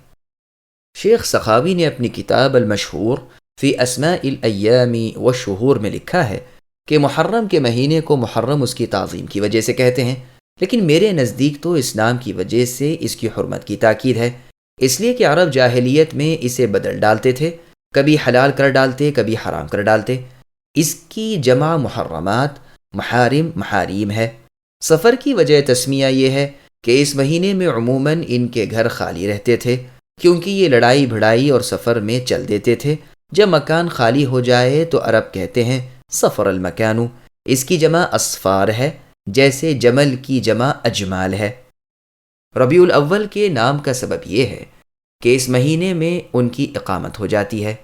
شیخ سخاوی نے اپنی کتاب المشہور فی اسماء الایام والشہور میں لکھا ہے کہ محرم کے مہینے کو محرم اس کی تعظیم کی وجہ سے کہتے ہیں، لیکن میرے نزدیک تو اس نام کی وجہ سے اس کی حرمت کی تاکید ہے، اس لیے کہ عرب جاہلیت میں اسے بدل ڈالتے تھے، کبھی حلال کر ڈالتے، کبھی حرام کر ڈالتے۔ اس کی جمع محرمات، محارم، محاریم ہے۔ سفر کی وجہ تسمیہ یہ ہے کہ اس مہینے میں عموماً ان کے گھر خالی رہتے تھے، کیونکہ یہ لڑائی بھڑائی اور سفر میں چل دیتے تھے۔ جب مکان خالی ہو جائے تو عرب کہتے ہیں سفر المکانو، اس کی جمع اسفار ہے، جیسے جمل کی جمع اجمال ہے۔ ربیع الاول کے نام کا سبب یہ ہے کہ اس مہینے میں ان کی اقامت ہو جاتی ہے۔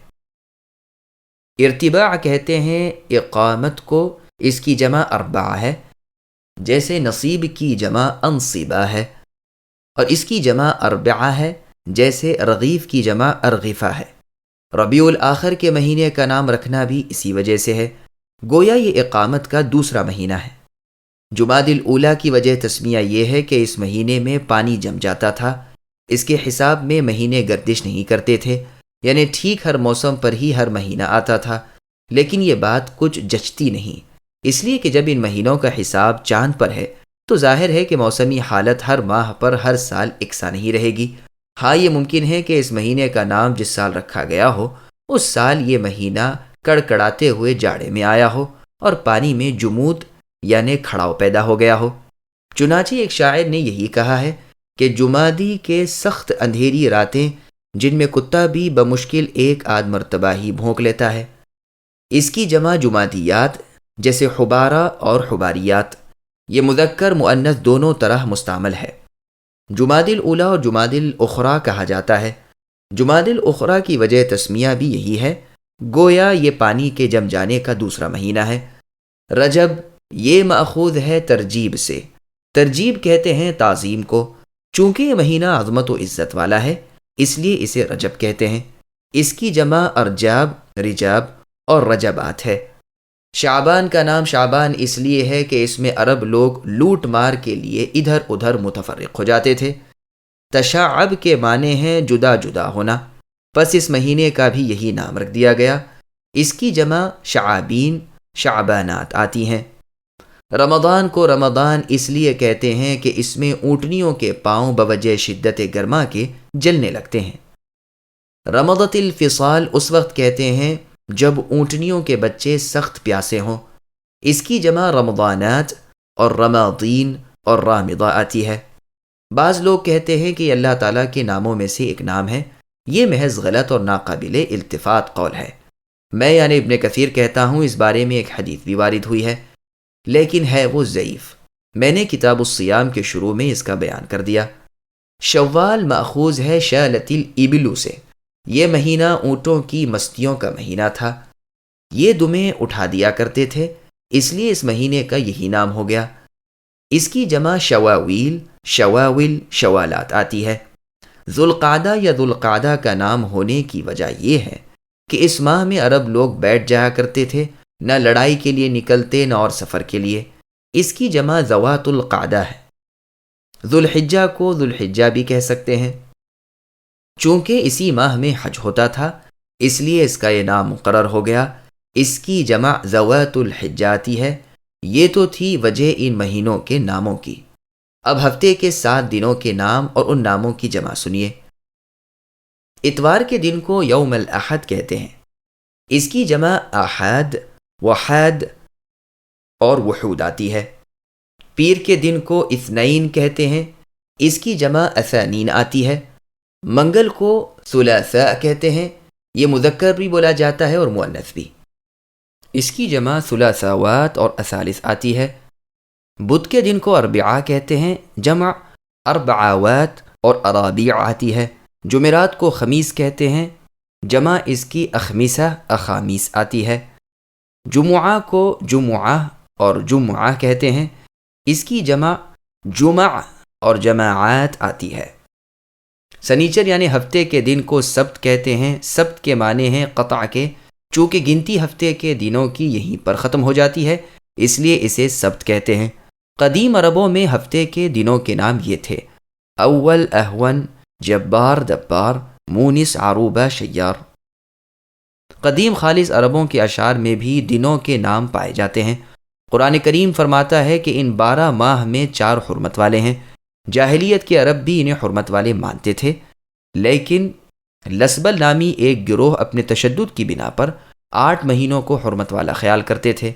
ارتباع کہتے ہیں اقامت کو، اس کی جمع اربعہ ہے، جیسے نصیب کی جمع انصبہ ہے، اور اس کی جمع اربعہ ہے، جیسے رغیف کی جمع ارغفہ ہے۔ ربیع الاخر کے مہینے کا نام رکھنا بھی اسی وجہ سے ہے، گویا یہ اقامت کا دوسرا مہینہ ہے۔ جمادی الاولیٰ کی وجہ تسمیہ یہ ہے کہ اس مہینے میں پانی جم جاتا تھا، اس کے حساب میں مہینے گردش نہیں کرتے تھے، یعنی ٹھیک ہر موسم پر ہی ہر مہینہ آتا تھا، لیکن یہ بات کچھ جچتی نہیں، اس لیے کہ جب ان مہینوں کا حساب چاند پر ہے تو ظاہر ہے کہ موسمی حالت ہر ماہ پر ہر سال یکساں نہیں رہے گی۔ ہاں، یہ ممکن ہے کہ اس مہینے کا نام جس سال رکھا گیا ہو اس سال یہ مہینہ کڑکڑاتے ہوئے جاڑے میں آیا ہو اور پانی میں جمود یعنی کھڑاؤ پیدا ہو گیا ہو۔ چنانچہ ایک شاعر نے یہی کہا ہے کہ جمادی کے سخت اندھیری راتیں جن میں کتا بھی بمشکل ایک آدھ مرتبہ ہی بھونک لیتا ہے۔ اس کی جمع جمادیات، جیسے حبارہ اور حباریات، یہ مذکر مؤنث دونوں طرح مستعمل ہے۔ جمادی الاولیٰ اور جمادی الاخریٰ کہا جاتا ہے۔ جمادی الاخریٰ کی وجہ تسمیہ بھی یہی ہے، گویا یہ پانی کے جم جانے کا دوسرا مہینہ ہے۔ رجب یہ ماخوذ ہے ترجیب سے، ترجیب کہتے ہیں تعظیم کو، چونکہ یہ مہینہ عظمت و عزت والا ہے اس لیے اسے رجب کہتے ہیں۔ اس کی جمع ارجاب، رجاب اور رجبات ہے۔ شعبان کا نام شعبان اس لیے ہے کہ اس میں عرب لوگ لوٹ مار کے لیے ادھر ادھر متفرق ہو جاتے تھے۔ تشعب کے معنی ہیں جدا جدا ہونا، پس اس مہینے کا بھی یہی نام رکھ دیا گیا۔ اس کی جمع شعابین، شعبانات آتی ہیں۔ رمضان کو رمضان اس لیے کہتے ہیں کہ اس میں اونٹنیوں کے پاؤں بوجہ شدت گرما کے جلنے لگتے ہیں۔ رمضت الفصال اس وقت کہتے ہیں جب اونٹنیوں کے بچے سخت پیاسے ہوں۔ اس کی جمع رمضانات اور رماضین اور رامضہ آتی ہے۔ بعض لوگ کہتے ہیں کہ یہ اللہ تعالیٰ کے ناموں میں سے ایک نام ہے، یہ محض غلط اور ناقابل التفات قول ہے۔ میں یعنی ابن کثیر کہتا ہوں اس بارے میں ایک حدیث بھی وارد ہوئی ہے، لیکن ہے وہ ضعیف۔ میں نے کتاب الصیام کے شروع میں اس کا بیان کر دیا۔ شوال ماخوذ ہے شالت الابل سے، یہ مہینہ اونٹوں کی مستیوں کا مہینہ تھا، یہ دمیں اٹھا دیا کرتے تھے، اس لیے اس مہینے کا یہی نام ہو گیا۔ اس کی جمع شواویل، شواول، شوالات آتی ہے۔ ذوالقعدہ یا ذوالقعدہ کا نام ہونے کی وجہ یہ ہے کہ اس ماہ میں عرب لوگ بیٹھ جایا کرتے تھے، نہ لڑائی کے لیے نکلتے نہ اور سفر کے لیے۔ اس کی جمع ذوات القعدہ ہے۔ ذوالحجہ کو ذوالحجہ بھی کہہ سکتے ہیں۔ چونکہ اسی ماہ میں حج ہوتا تھا اس لیے اس کا یہ نام مقرر ہو گیا۔ اس کی جمع ذوات الحجہ آتی ہے۔ یہ تو تھی وجہ ان مہینوں کے ناموں کی۔ اب ہفتے کے 7 دنوں کے نام اور ان ناموں کی جمع سنیے۔ اتوار کے دن کو یوم الاحد کہتے ہیں، اس کی جمع احاد، وحاد اور وحود آتی ہے۔ پیر کے دن کو اثنین کہتے ہیں، اس کی جمع اثانین آتی ہے۔ منگل کو ثلاثاء کہتے ہیں، یہ مذکر بھی بولا جاتا ہے اور مؤنث بھی۔ اس کی جمع ثلاثاوات اور اثالث آتی ہے۔ بدھ کے دن کو اربعاء کہتے ہیں، جمع اربعاوات اور ارابیع آتی ہے۔ جمعرات کو خمیس کہتے ہیں، جمع اس کی اخمیسہ اخامیس آتی ہے۔ جمعہ کو جمعہ اور جمعہ کہتے ہیں، اس کی جمع جمع اور جماعات آتی ہے۔ سنیچر یعنی ہفتے کے دن کو سبت کہتے ہیں۔ سبت کے معنی ہیں قطع کے، چونکہ گنتی ہفتے کے دنوں کی یہیں پر ختم ہو جاتی ہے اس لیے اسے سبت کہتے ہیں۔ قدیم عربوں میں ہفتے کے دنوں کے نام یہ تھے: اول اہون، جبار دبار، مونس عروبہ شیار۔ قدیم خالص عربوں کے اشعار میں بھی دنوں کے نام پائے جاتے ہیں۔ قرآن کریم فرماتا ہے کہ ان 12 ماہ میں 4 حرمت والے ہیں۔ جاہلیت کے عرب بھی انہیں حرمت والے مانتے تھے، لیکن لسبل نامی ایک گروہ اپنے تشدد کی بنا پر 8 مہینوں کو حرمت والا خیال کرتے تھے۔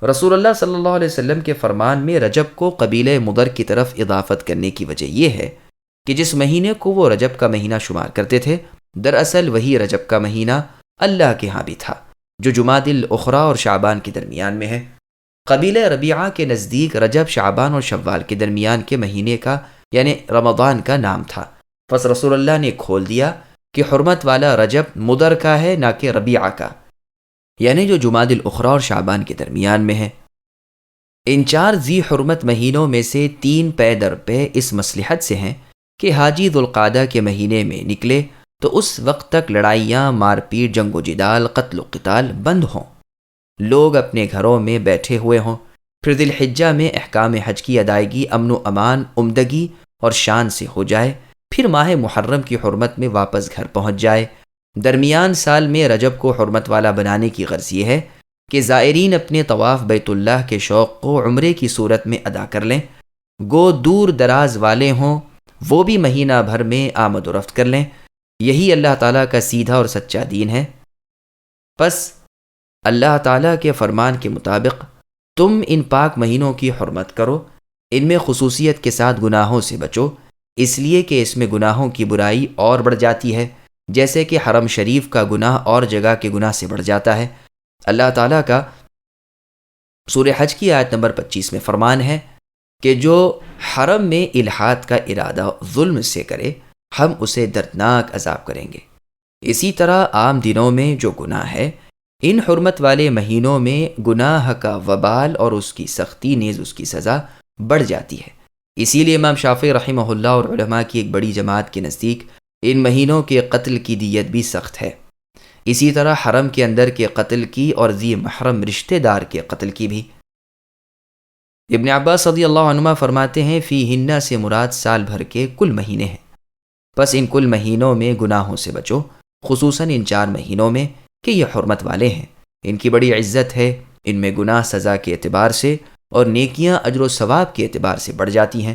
رسول اللہ صلی اللہ علیہ وسلم کے فرمان میں رجب کو قبیلہ مضر کی طرف اضافت کرنے کی وجہ یہ ہے کہ جس مہینے کو وہ رجب کا مہینہ شمار کرتے تھے، دراصل وہی رجب کا مہینہ اللہ کے ہاں بھی تھا، جو جمادی الاخری اور شعبان کے درمیان میں ہے۔ قبیلہ ربیعہ کے نزدیک رجب شعبان اور شوال کے درمیان کے مہینے کا یعنی رمضان کا نام تھا، پس رسول اللہ نے کھول دیا کہ حرمت والا رجب مضر کا ہے نہ کہ ربیعہ کا، یعنی جو جمادی الاخری اور شعبان کے درمیان میں ہے۔ ان 4 ذی حرمت مہینوں میں سے 3 پے در پے اس مصلحت سے ہیں کہ حاجی ذوالقعدہ کے مہینے میں نکلے تو اس وقت تک لڑائیاں، مار پیٹ، جنگ و جدال، قتل و قتال بند ہوں، لوگ اپنے گھروں میں بیٹھے ہوئے ہوں۔ پھر ذی الحجہ میں احکام حج کی ادائیگی امن و امان، عمدگی اور شان سے ہو جائے، پھر ماہ محرم کی حرمت میں واپس گھر پہنچ جائے۔ درمیان سال میں رجب کو حرمت والا بنانے کی غرض یہ ہے کہ زائرین اپنے طواف بیت اللہ کے شوق کو عمرے کی صورت میں ادا کر لیں، گو دور دراز والے ہوں وہ بھی مہینہ بھر میں آمد و رفت کر لیں۔ یہی اللہ تعالیٰ کا سیدھا اور سچا دین ہے۔ پس اللہ تعالیٰ کے فرمان کے مطابق تم ان پاک مہینوں کی حرمت کرو، ان میں خصوصیت کے ساتھ گناہوں سے بچو، اس لیے کہ اس میں گناہوں کی برائی اور بڑھ جاتی ہے، جیسے کہ حرم شریف کا گناہ اور جگہ کے گناہ سے بڑھ جاتا ہے۔ اللہ تعالیٰ کا سورہ حج کی آیت نمبر 25 میں فرمان ہے کہ جو حرم میں الحاد کا ارادہ ظلم سے کرے ہم اسے دردناک عذاب کریں گے۔ اسی طرح عام دنوں میں جو گناہ ہے، ان حرمت والے مہینوں میں گناہ کا وبال اور اس کی سختی نیز اس کی سزا بڑھ جاتی ہے۔ اسی لیے امام شافعی رحمہ اللہ اور علماء کی ایک بڑی جماعت کے نزدیک ان مہینوں کے قتل کی دیت بھی سخت ہے، اسی طرح حرم کے اندر کے قتل کی اور ذی محرم رشتہ دار کے قتل کی بھی۔ ابن عباس رضی اللہ عنہما فرماتے ہیں فیہن سے مراد سال بھر کے کل مہینے ہیں، پس ان کل مہینوں میں گناہوں سے بچو، خصوصاً ان 4 مہینوں میں کہ یہ حرمت والے ہیں، ان کی بڑی عزت ہے، ان میں گناہ سزا کے اعتبار سے اور نیکیاں اجر و ثواب کے اعتبار سے بڑھ جاتی ہیں۔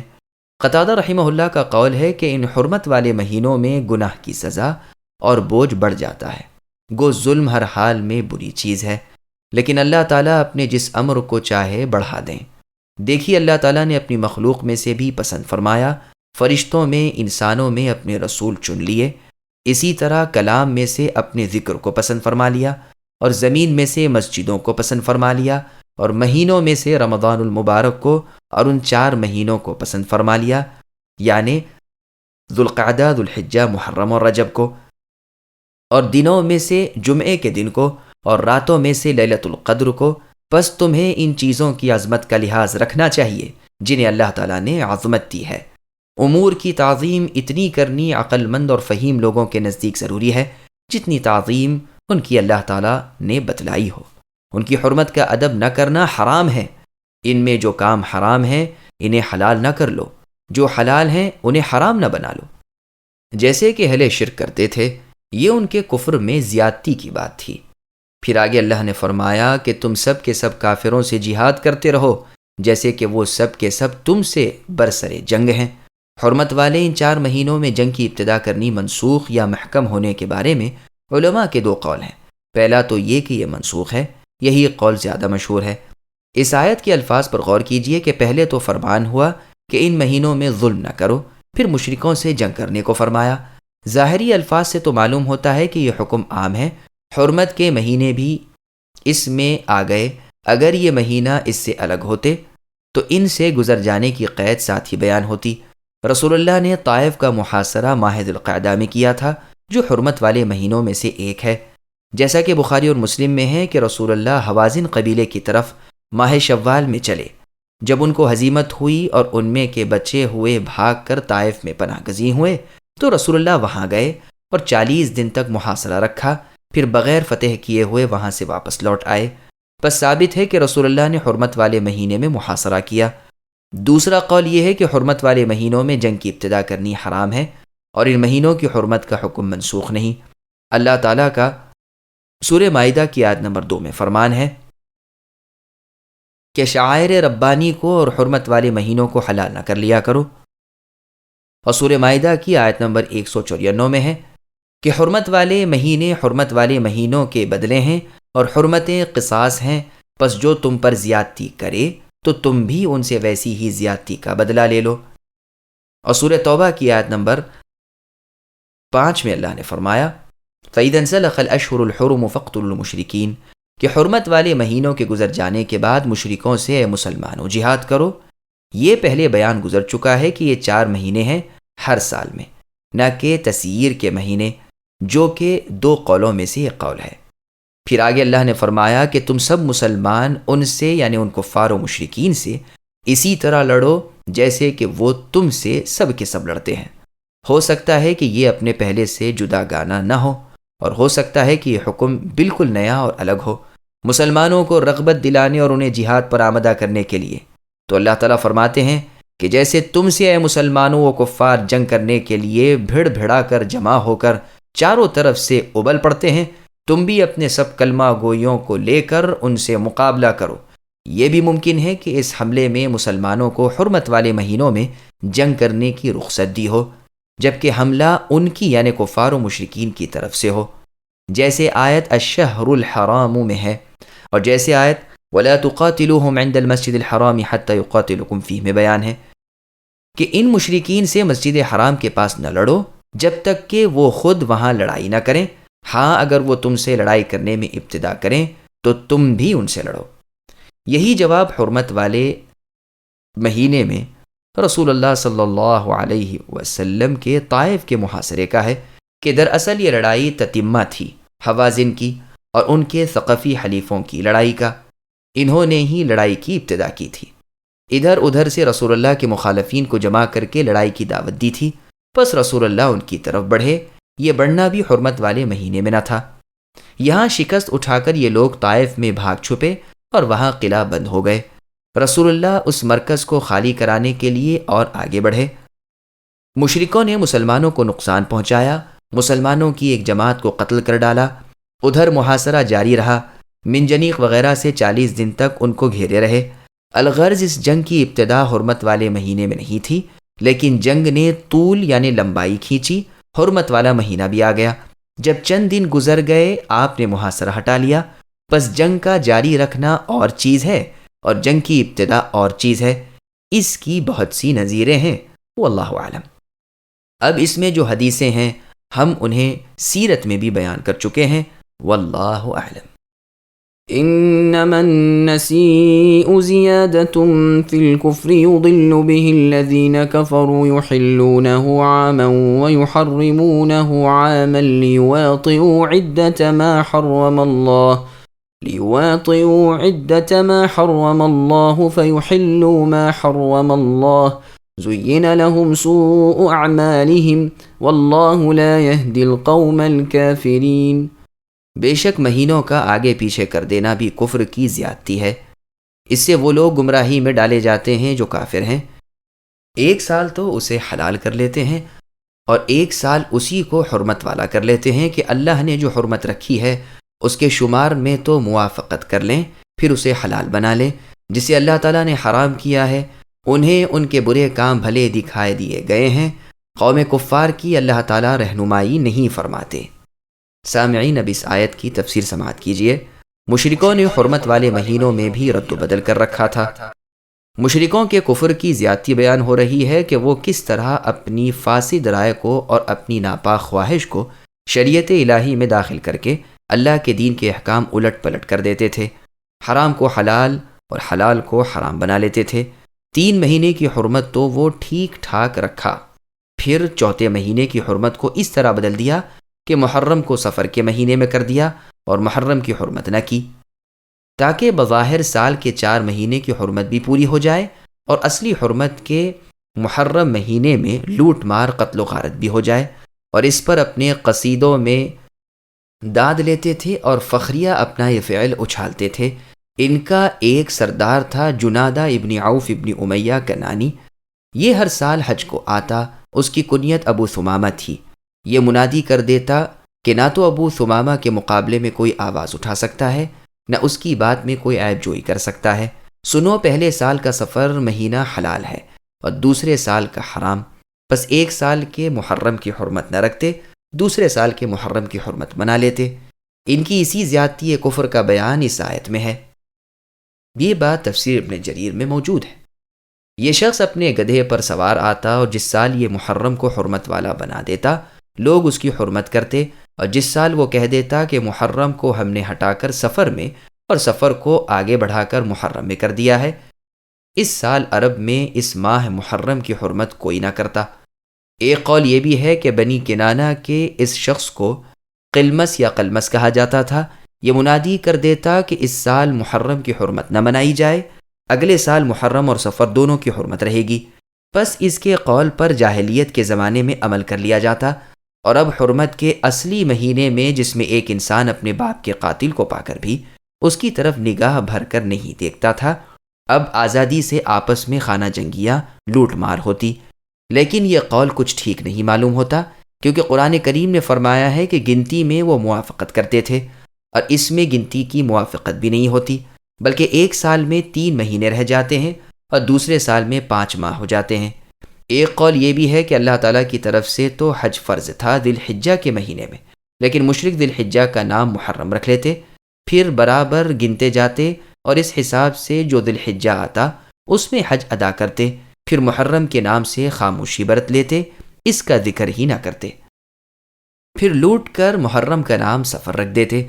قتادہ رحمہ اللہ کا قول ہے کہ ان حرمت والے مہینوں میں گناہ کی سزا اور بوجھ بڑھ جاتا ہے، گو ظلم ہر حال میں بری چیز ہے، لیکن اللہ تعالیٰ اپنے جس امر کو چاہے بڑھا دیں۔ دیکھیے اللہ تعالیٰ نے اپنی مخلوق میں سے بھی پسند فرمایا، فرشتوں میں، انسانوں میں اپنے رسول چن لیے، اسی طرح کلام میں سے اپنے ذکر کو پسند فرما لیا، اور زمین میں سے مسجدوں کو پسند فرما لیا، اور مہینوں میں سے رمضان المبارک کو اور ان 4 مہینوں کو پسند فرما لیا، یعنی ذوالقعدہ، ذوالحجہ، محرم اور رجب کو، اور دنوں میں سے جمعے کے دن کو اور راتوں میں سے لیلۃ القدر کو۔ پس تمہیں ان چیزوں کی عظمت کا لحاظ رکھنا چاہیے جنہیں اللہ تعالیٰ نے عظمت دی ہے۔ امور کی تعظیم اتنی کرنی عقل مند اور فہیم لوگوں کے نزدیک ضروری ہے جتنی تعظیم ان کی اللہ تعالیٰ نے بتلائی ہو۔ ان کی حرمت کا ادب نہ کرنا حرام ہے۔ ان میں جو کام حرام ہیں انہیں حلال نہ کر لو، جو حلال ہیں انہیں حرام نہ بنا لو، جیسے کہ اہل شرک کرتے تھے۔ یہ ان کے کفر میں زیادتی کی بات تھی۔ پھر آگے اللہ نے فرمایا کہ تم سب کے سب کافروں سے جہاد کرتے رہو جیسے کہ وہ سب کے سب تم سے برسر جنگ ہیں۔ حرمت والے ان 4 مہینوں میں جنگ کی ابتدا کرنی منسوخ یا محکم ہونے کے بارے میں علماء کے 2 قول ہیں۔ پہلا تو یہ کہ یہ منسوخ ہے، یہی قول زیادہ مشہور ہے۔ اس آیت کے الفاظ پر غور کیجئے کہ پہلے تو فرمان ہوا کہ ان مہینوں میں ظلم نہ کرو، پھر مشرکوں سے جنگ کرنے کو فرمایا، ظاہری الفاظ سے تو معلوم ہوتا ہے کہ یہ حکم عام ہے، حرمت کے مہینے بھی اس میں آ گئے۔ اگر یہ مہینہ اس سے الگ ہوتے تو ان سے گزر جانے کی قید ساتھ ہی بیان ہوتی۔ رسول اللہ نے طائف کا محاصرہ ماہ ذی القعدہ میں کیا تھا، جو حرمت والے مہینوں میں سے ایک ہے، جیسا کہ بخاری اور مسلم میں ہے کہ رسول اللہ حوازن قبیلے کی طرف ماہ شوال میں چلے۔ جب ان کو ہزیمت ہوئی اور ان میں کے بچے ہوئے بھاگ کر طائف میں پناہ گزین ہوئے تو رسول اللہ وہاں گئے اور 40 دن تک محاصرہ رکھا، پھر بغیر فتح کیے ہوئے وہاں سے واپس لوٹ آئے۔ پس ثابت ہے کہ رسول اللہ نے حرمت والے مہینے میں محاصرہ کیا۔ دوسرا قول یہ ہے کہ حرمت والے مہینوں میں جنگ کی ابتدا کرنی حرام ہے اور ان مہینوں کی حرمت کا حکم منسوخ نہیں۔ اللہ تعالیٰ کا سورہ مائدہ کی آیت نمبر 2 میں فرمان ہے کہ شعائر ربانی کو اور حرمت والے مہینوں کو حلال نہ کر لیا کرو، اور سورہ مائدہ کی آیت نمبر 194 میں ہے کہ حرمت والے مہینے حرمت والے مہینوں کے بدلے ہیں اور حرمتیں قصاص ہیں، پس جو تم پر زیادتی کرے تو تم بھی ان سے ویسی ہی زیادتی کا بدلہ لے لو۔ اور سورہ توبہ کی آیت نمبر 5 میں اللہ نے فرمایا فَإِذَا انْسَلَخَ الْأَشْهُرُ الْحُرُمُ فَاقْتُلُوا الْمُشْرِكِينَ کہ حرمت والے مہینوں کے گزر جانے کے بعد مشرکوں سے اے مسلمانوں جہاد کرو۔ یہ پہلے بیان گزر چکا ہے کہ یہ 4 مہینے ہیں ہر سال میں، نہ کہ تسییر کے مہینے، جو کہ 2 قولوں میں سے ایک قول ہے۔ پھر آگے اللہ نے فرمایا کہ تم سب مسلمان ان سے یعنی ان کفار و مشرکین سے اسی طرح لڑو جیسے کہ وہ تم سے سب کے سب لڑتے ہیں۔ ہو سکتا ہے کہ یہ اپنے پہلے سے جدا گانا نہ ہو، اور ہو سکتا ہے کہ یہ حکم بالکل نیا اور الگ ہو، مسلمانوں کو رغبت دلانے اور انہیں جہاد پر آمدہ کرنے کے لیے۔ تو اللہ تعالیٰ فرماتے ہیں کہ جیسے تم سے اے مسلمانوں و کفار جنگ کرنے کے لیے بھیڑ بھیڑا کر جمع ہو کر چاروں طرف سے ابل پڑتے ہیں، تم بھی اپنے سب کلمہ گوئیوں کو لے کر ان سے مقابلہ کرو۔ یہ بھی ممکن ہے کہ اس حملے میں مسلمانوں کو حرمت والے مہینوں میں جنگ کرنے کی رخصت دی ہو، جبکہ حملہ ان کی یعنی کفار و مشرکین کی طرف سے ہو، جیسے آیت الشہر الحرام میں ہے، اور جیسے آیت وَلَا تُقَاتِلُوهُمْ عِنْدَ الْمَسْجِدِ الْحَرَامِ حَتَّى يُقَاتِلُوكُمْ فِيهِ میں بیان ہے کہ ان مشرکین سے مسجد حرام کے پاس نہ لڑو جب تک کہ وہ خود وہاں لڑائی نہ کریں، ہاں اگر وہ تم سے لڑائی کرنے میں ابتدا کریں تو تم بھی ان سے لڑو۔ یہی جواب حرمت والے مہینے میں رسول اللہ صلی اللہ علیہ وسلم کے طائف کے محاصرے کا ہے کہ دراصل یہ لڑائی تتمہ تھی حوازن کی اور ان کے ثقفی حلیفوں کی لڑائی کا۔ انہوں نے ہی لڑائی کی ابتدا کی تھی، ادھر ادھر سے رسول اللہ کے مخالفین کو جمع کر کے لڑائی کی دعوت دی تھی، پس رسول اللہ ان کی طرف بڑھے۔ یہ بڑھنا بھی حرمت والے مہینے میں نہ تھا۔ یہاں شکست اٹھا کر یہ لوگ طائف میں بھاگ چھپے اور وہاں قلعہ بند ہو گئے۔ رسول اللہ اس مرکز کو خالی کرانے کے لیے اور آگے بڑھے۔ مشرکوں نے مسلمانوں کو نقصان پہنچایا، مسلمانوں کی ایک جماعت کو قتل کر ڈالا۔ ادھر محاصرہ جاری رہا، منجنیق وغیرہ سے 40 دن تک ان کو گھیرے رہے۔ الغرض اس جنگ کی ابتدا حرمت والے مہینے میں نہیں تھی، لیکن جنگ نے طول یعنی لمبائی کھینچی، حرمت والا مہینہ بھی آ گیا۔ جب چند دن گزر گئے آپ نے محاصرہ ہٹا لیا، پس جنگ کا جاری رکھنا اور چیز ہے اور جنگ کی ابتدا اور چیز ہے۔ اس کی بہت سی نظیریں ہیں، واللہ اعلم۔ اب اس میں جو حدیثیں ہیں ہم انہیں سیرت میں بھی بیان کر چکے ہیں، واللہ اعلم۔ انما النسيء زيادة في الكفر يضل به الذين كفروا يحلونه عاما ويحرمونه عاما ليواطئوا عدة ما حرم الله فيحلوا ما حرم الله زين لهم سوء أعمالهم والله لا يهدي القوم الكافرين۔ بے شک مہینوں کا آگے پیچھے کر دینا بھی کفر کی زیادتی ہے، اس سے وہ لوگ گمراہی میں ڈالے جاتے ہیں جو کافر ہیں۔ ایک سال تو اسے حلال کر لیتے ہیں اور ایک سال اسی کو حرمت والا کر لیتے ہیں کہ اللہ نے جو حرمت رکھی ہے اس کے شمار میں تو موافقت کر لیں، پھر اسے حلال بنا لیں۔ جسے اللہ تعالیٰ نے حرام کیا ہے انہیں ان کے برے کام بھلے دکھائے دیے گئے ہیں۔ قوم کفار کی اللہ تعالیٰ رہنمائی نہیں فرماتے۔ سامعین، اب اس آیت کی تفسیر سماعت کیجیے۔ مشرکوں نے حرمت والے مہینوں میں بھی رد و بدل کر رکھا تھا۔ مشرکوں کے کفر کی زیادتی بیان ہو رہی ہے کہ وہ کس طرح اپنی فاسد رائے کو اور اپنی ناپاک خواہش کو شریعت الہی میں داخل کر کے اللہ کے دین کے احکام الٹ پلٹ کر دیتے تھے، حرام کو حلال اور حلال کو حرام بنا لیتے تھے۔ 3 مہینے کی حرمت تو وہ ٹھیک ٹھاک رکھا، پھر چوتھے مہینے کی حرمت کو اس طرح بدل دیا کہ محرم کو صفر کے مہینے میں کر دیا اور محرم کی حرمت نہ کی، تاکہ بظاہر سال کے 4 مہینے کی حرمت بھی پوری ہو جائے اور اصلی حرمت کے محرم مہینے میں لوٹ مار قتل و غارت بھی ہو جائے۔ اور اس پر اپنے قصیدوں میں داد لیتے تھے اور فخریہ اپنا یہ فعل اچھالتے تھے۔ ان کا ایک سردار تھا جنادہ ابن عوف ابن امیہ کنانی، یہ ہر سال حج کو آتا، اس کی کنیت ابو ثمامہ تھی۔ یہ منادی کر دیتا کہ نہ تو ابو ثمامہ کے مقابلے میں کوئی آواز اٹھا سکتا ہے، نہ اس کی بات میں کوئی عیب جوئی کر سکتا ہے۔ سنو، پہلے سال کا سفر مہینہ حلال ہے اور دوسرے سال کا حرام، بس ایک سال کے محرم کی حرمت نہ رکھتے، دوسرے سال کے محرم کی حرمت بنا لیتے۔ ان کی اسی زیادتی کفر کا بیان اس آیت میں ہے۔ یہ بات تفسیر ابن جریر میں موجود ہے۔ یہ شخص اپنے گدھے پر سوار آتا اور جس سال یہ محرم کو حرمت والا بنا دیتا، لوگ اس کی حرمت کرتے، اور جس سال وہ کہہ دیتا کہ محرم کو ہم نے ہٹا کر سفر میں اور سفر کو آگے بڑھا کر محرم میں کر دیا ہے، اس سال عرب میں اس ماہ محرم کی حرمت کوئی نہ کرتا۔ ایک قول یہ بھی ہے کہ بنی کنانہ کے اس شخص کو قلمس یا قلمس کہا جاتا تھا۔ یہ منادی کر دیتا کہ اس سال محرم کی حرمت نہ منائی جائے، اگلے سال محرم اور سفر دونوں کی حرمت رہے گی۔ بس اس کے قول پر جاہلیت کے زمانے میں عمل کر لیا جاتا، اور اب حرمت کے اصلی مہینے میں جس میں ایک انسان اپنے باپ کے قاتل کو پا کر بھی اس کی طرف نگاہ بھر کر نہیں دیکھتا تھا، اب آزادی سے آپس میں خانہ جنگیاں لوٹ مار ہوتی۔ لیکن یہ قول کچھ ٹھیک نہیں معلوم ہوتا، کیونکہ قرآن کریم نے فرمایا ہے کہ گنتی میں وہ موافقت کرتے تھے، اور اس میں گنتی کی موافقت بھی نہیں ہوتی، بلکہ ایک سال میں 3 مہینے رہ جاتے ہیں اور دوسرے سال میں 5 ماہ ہو جاتے ہیں۔ ایک قول یہ بھی ہے کہ اللہ تعالیٰ کی طرف سے تو حج فرض تھا ذی الحجہ کے مہینے میں، لیکن مشرک ذی الحجہ کا نام محرم رکھ لیتے، پھر برابر گنتے جاتے اور اس حساب سے جو ذی الحجہ آتا اس میں حج ادا کرتے، پھر محرم کے نام سے خاموشی برت لیتے، اس کا ذکر ہی نہ کرتے، پھر لوٹ کر محرم کا نام سفر رکھ دیتے،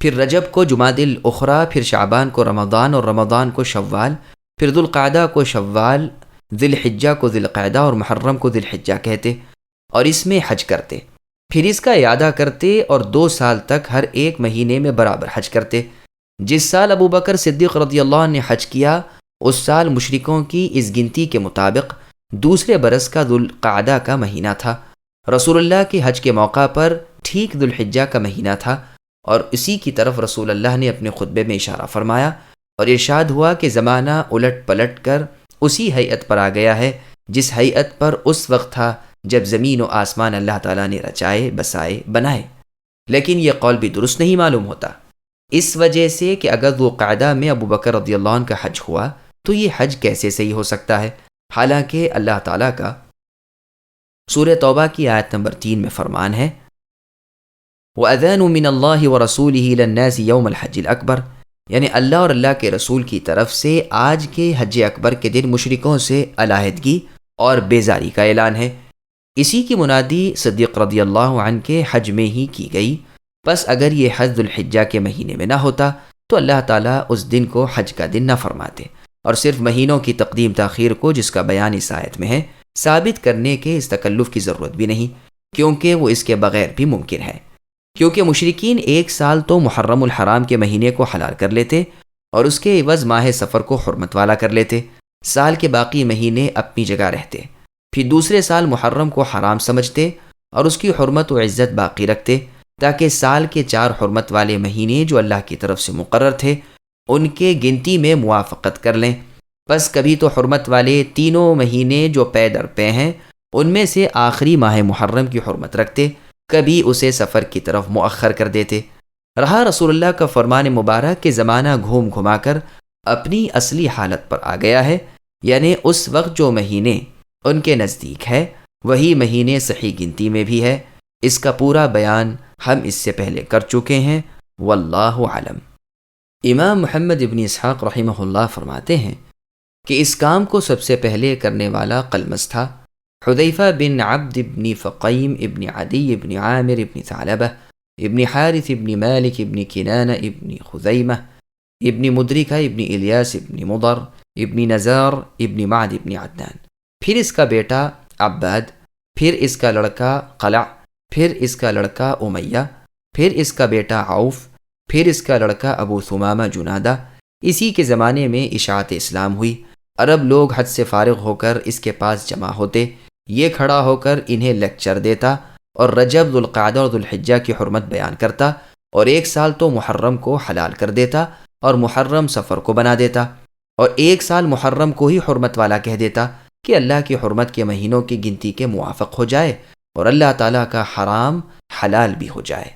پھر رجب کو جمادی الاخری، پھر شعبان کو رمضان اور رمضان کو شوال، پھر ذوالقعدہ کو شوال، ذی الحجہ کو ذی القعدہ اور محرم کو ذی الحجہ کہتے، اور اس میں حج کرتے، پھر اس کا اعادہ کرتے اور 2 سال تک ہر ایک مہینے میں برابر حج کرتے۔ جس سال ابو بکر صدیق رضی اللہ عنہ نے حج کیا، اس سال مشرکوں کی اس گنتی کے مطابق دوسرے برس کا ذوالقعدہ کا مہینہ تھا۔ رسول اللہ کے حج کے موقع پر ٹھیک ذی الحجہ کا مہینہ تھا، اور اسی کی طرف رسول اللہ نے اپنے خطبے میں اشارہ فرمایا اور ارشاد ہوا کہ زمانہ الٹ پلٹ کر اسی ہیئت پر آ گیا ہے جس ہیئت پر اس وقت تھا جب زمین و آسمان اللہ تعالیٰ نے رچائے، بسائے، بنائے۔ لیکن یہ قول بھی درست نہیں معلوم ہوتا، اس وجہ سے کہ اگر ذوالقعدہ میں ابو بکر رضی اللہ عنہ کا حج ہوا تو یہ حج کیسے صحیح ہو سکتا ہے، حالانکہ اللہ تعالیٰ کا سورہ توبہ کی آیت نمبر 3 میں فرمان ہے وَأَذَانٌ مِّنَ اللَّهِ وَرَسُولِهِ إِلَى النَّاسِ يَوْمَ الْحَجِّ الْأَكْبَرِ، یعنی اللہ اور اللہ کے رسول کی طرف سے آج کے حج اکبر کے دن مشرکوں سے علیحدگی اور بیزاری کا اعلان ہے۔ اسی کی منادی صدیق رضی اللہ عنہ کے حج میں ہی کی گئی، بس اگر یہ حج ذی الحجہ کے مہینے میں نہ ہوتا تو اللہ تعالیٰ اس دن کو حج کا دن نہ فرماتے، اور صرف مہینوں کی تقدیم تاخیر کو، جس کا بیان اس آیت میں ہے، ثابت کرنے کے اس تکلف کی ضرورت بھی نہیں، کیونکہ وہ اس کے بغیر بھی ممکن ہے، کیونکہ مشرکین ایک سال تو محرم الحرام کے مہینے کو حلال کر لیتے اور اس کے عوض ماہ سفر کو حرمت والا کر لیتے، سال کے باقی مہینے اپنی جگہ رہتے، پھر دوسرے سال محرم کو حرام سمجھتے اور اس کی حرمت و عزت باقی رکھتے، تاکہ سال کے 4 حرمت والے مہینے جو اللہ کی طرف سے مقرر تھے ان کے گنتی میں موافقت کر لیں۔ بس کبھی تو حرمت والے 3 مہینے جو پے در پے ہیں ان میں سے آخری ماہ محرم کی حرمت رکھتے، کبھی اسے سفر کی طرف مؤخر کر دیتے۔ رہا رسول اللہ کا فرمان مبارک کہ زمانہ گھوم گھما کر اپنی اصلی حالت پر آ گیا ہے، یعنی اس وقت جو مہینے ان کے نزدیک ہے وہی مہینے صحیح گنتی میں بھی ہے، اس کا پورا بیان ہم اس سے پہلے کر چکے ہیں، واللہ اعلم۔ امام محمد ابن اسحاق رحمہ اللہ فرماتے ہیں کہ اس کام کو سب سے پہلے کرنے والا قلمز تھا۔ حذیفہ بن عبد ابن فقیم ابن عدی ابن عامر ابن ثعلبہ ابن حارث ابن مالک ابن کنانہ ابن خزیمہ ابن مدرکہ ابن الیاس ابن مضر ابن نزار ابن معد ابن عدنان، پھر اس کا بیٹا عباد، پھر اس کا لڑکا قلع، پھر اس کا لڑکا امیہ، پھر اس کا بیٹا عوف، پھر اس کا لڑکا ابو ثمامہ جنادہ۔ اسی کے زمانے میں اشاعت اسلام ہوئی، عرب لوگ حج سے فارغ ہو کر اس کے پاس جمع ہوتے، یہ کھڑا ہو کر انہیں لیکچر دیتا اور رجب، ذوالقعدہ اور ذوالحجہ کی حرمت بیان کرتا، اور 1 سال تو محرم کو حلال کر دیتا اور محرم صفر کو بنا دیتا، اور 1 سال محرم کو ہی حرمت والا کہہ دیتا کہ اللہ کی حرمت کے مہینوں کی گنتی کے موافق ہو جائے اور اللہ تعالیٰ کا حرام حلال بھی ہو جائے۔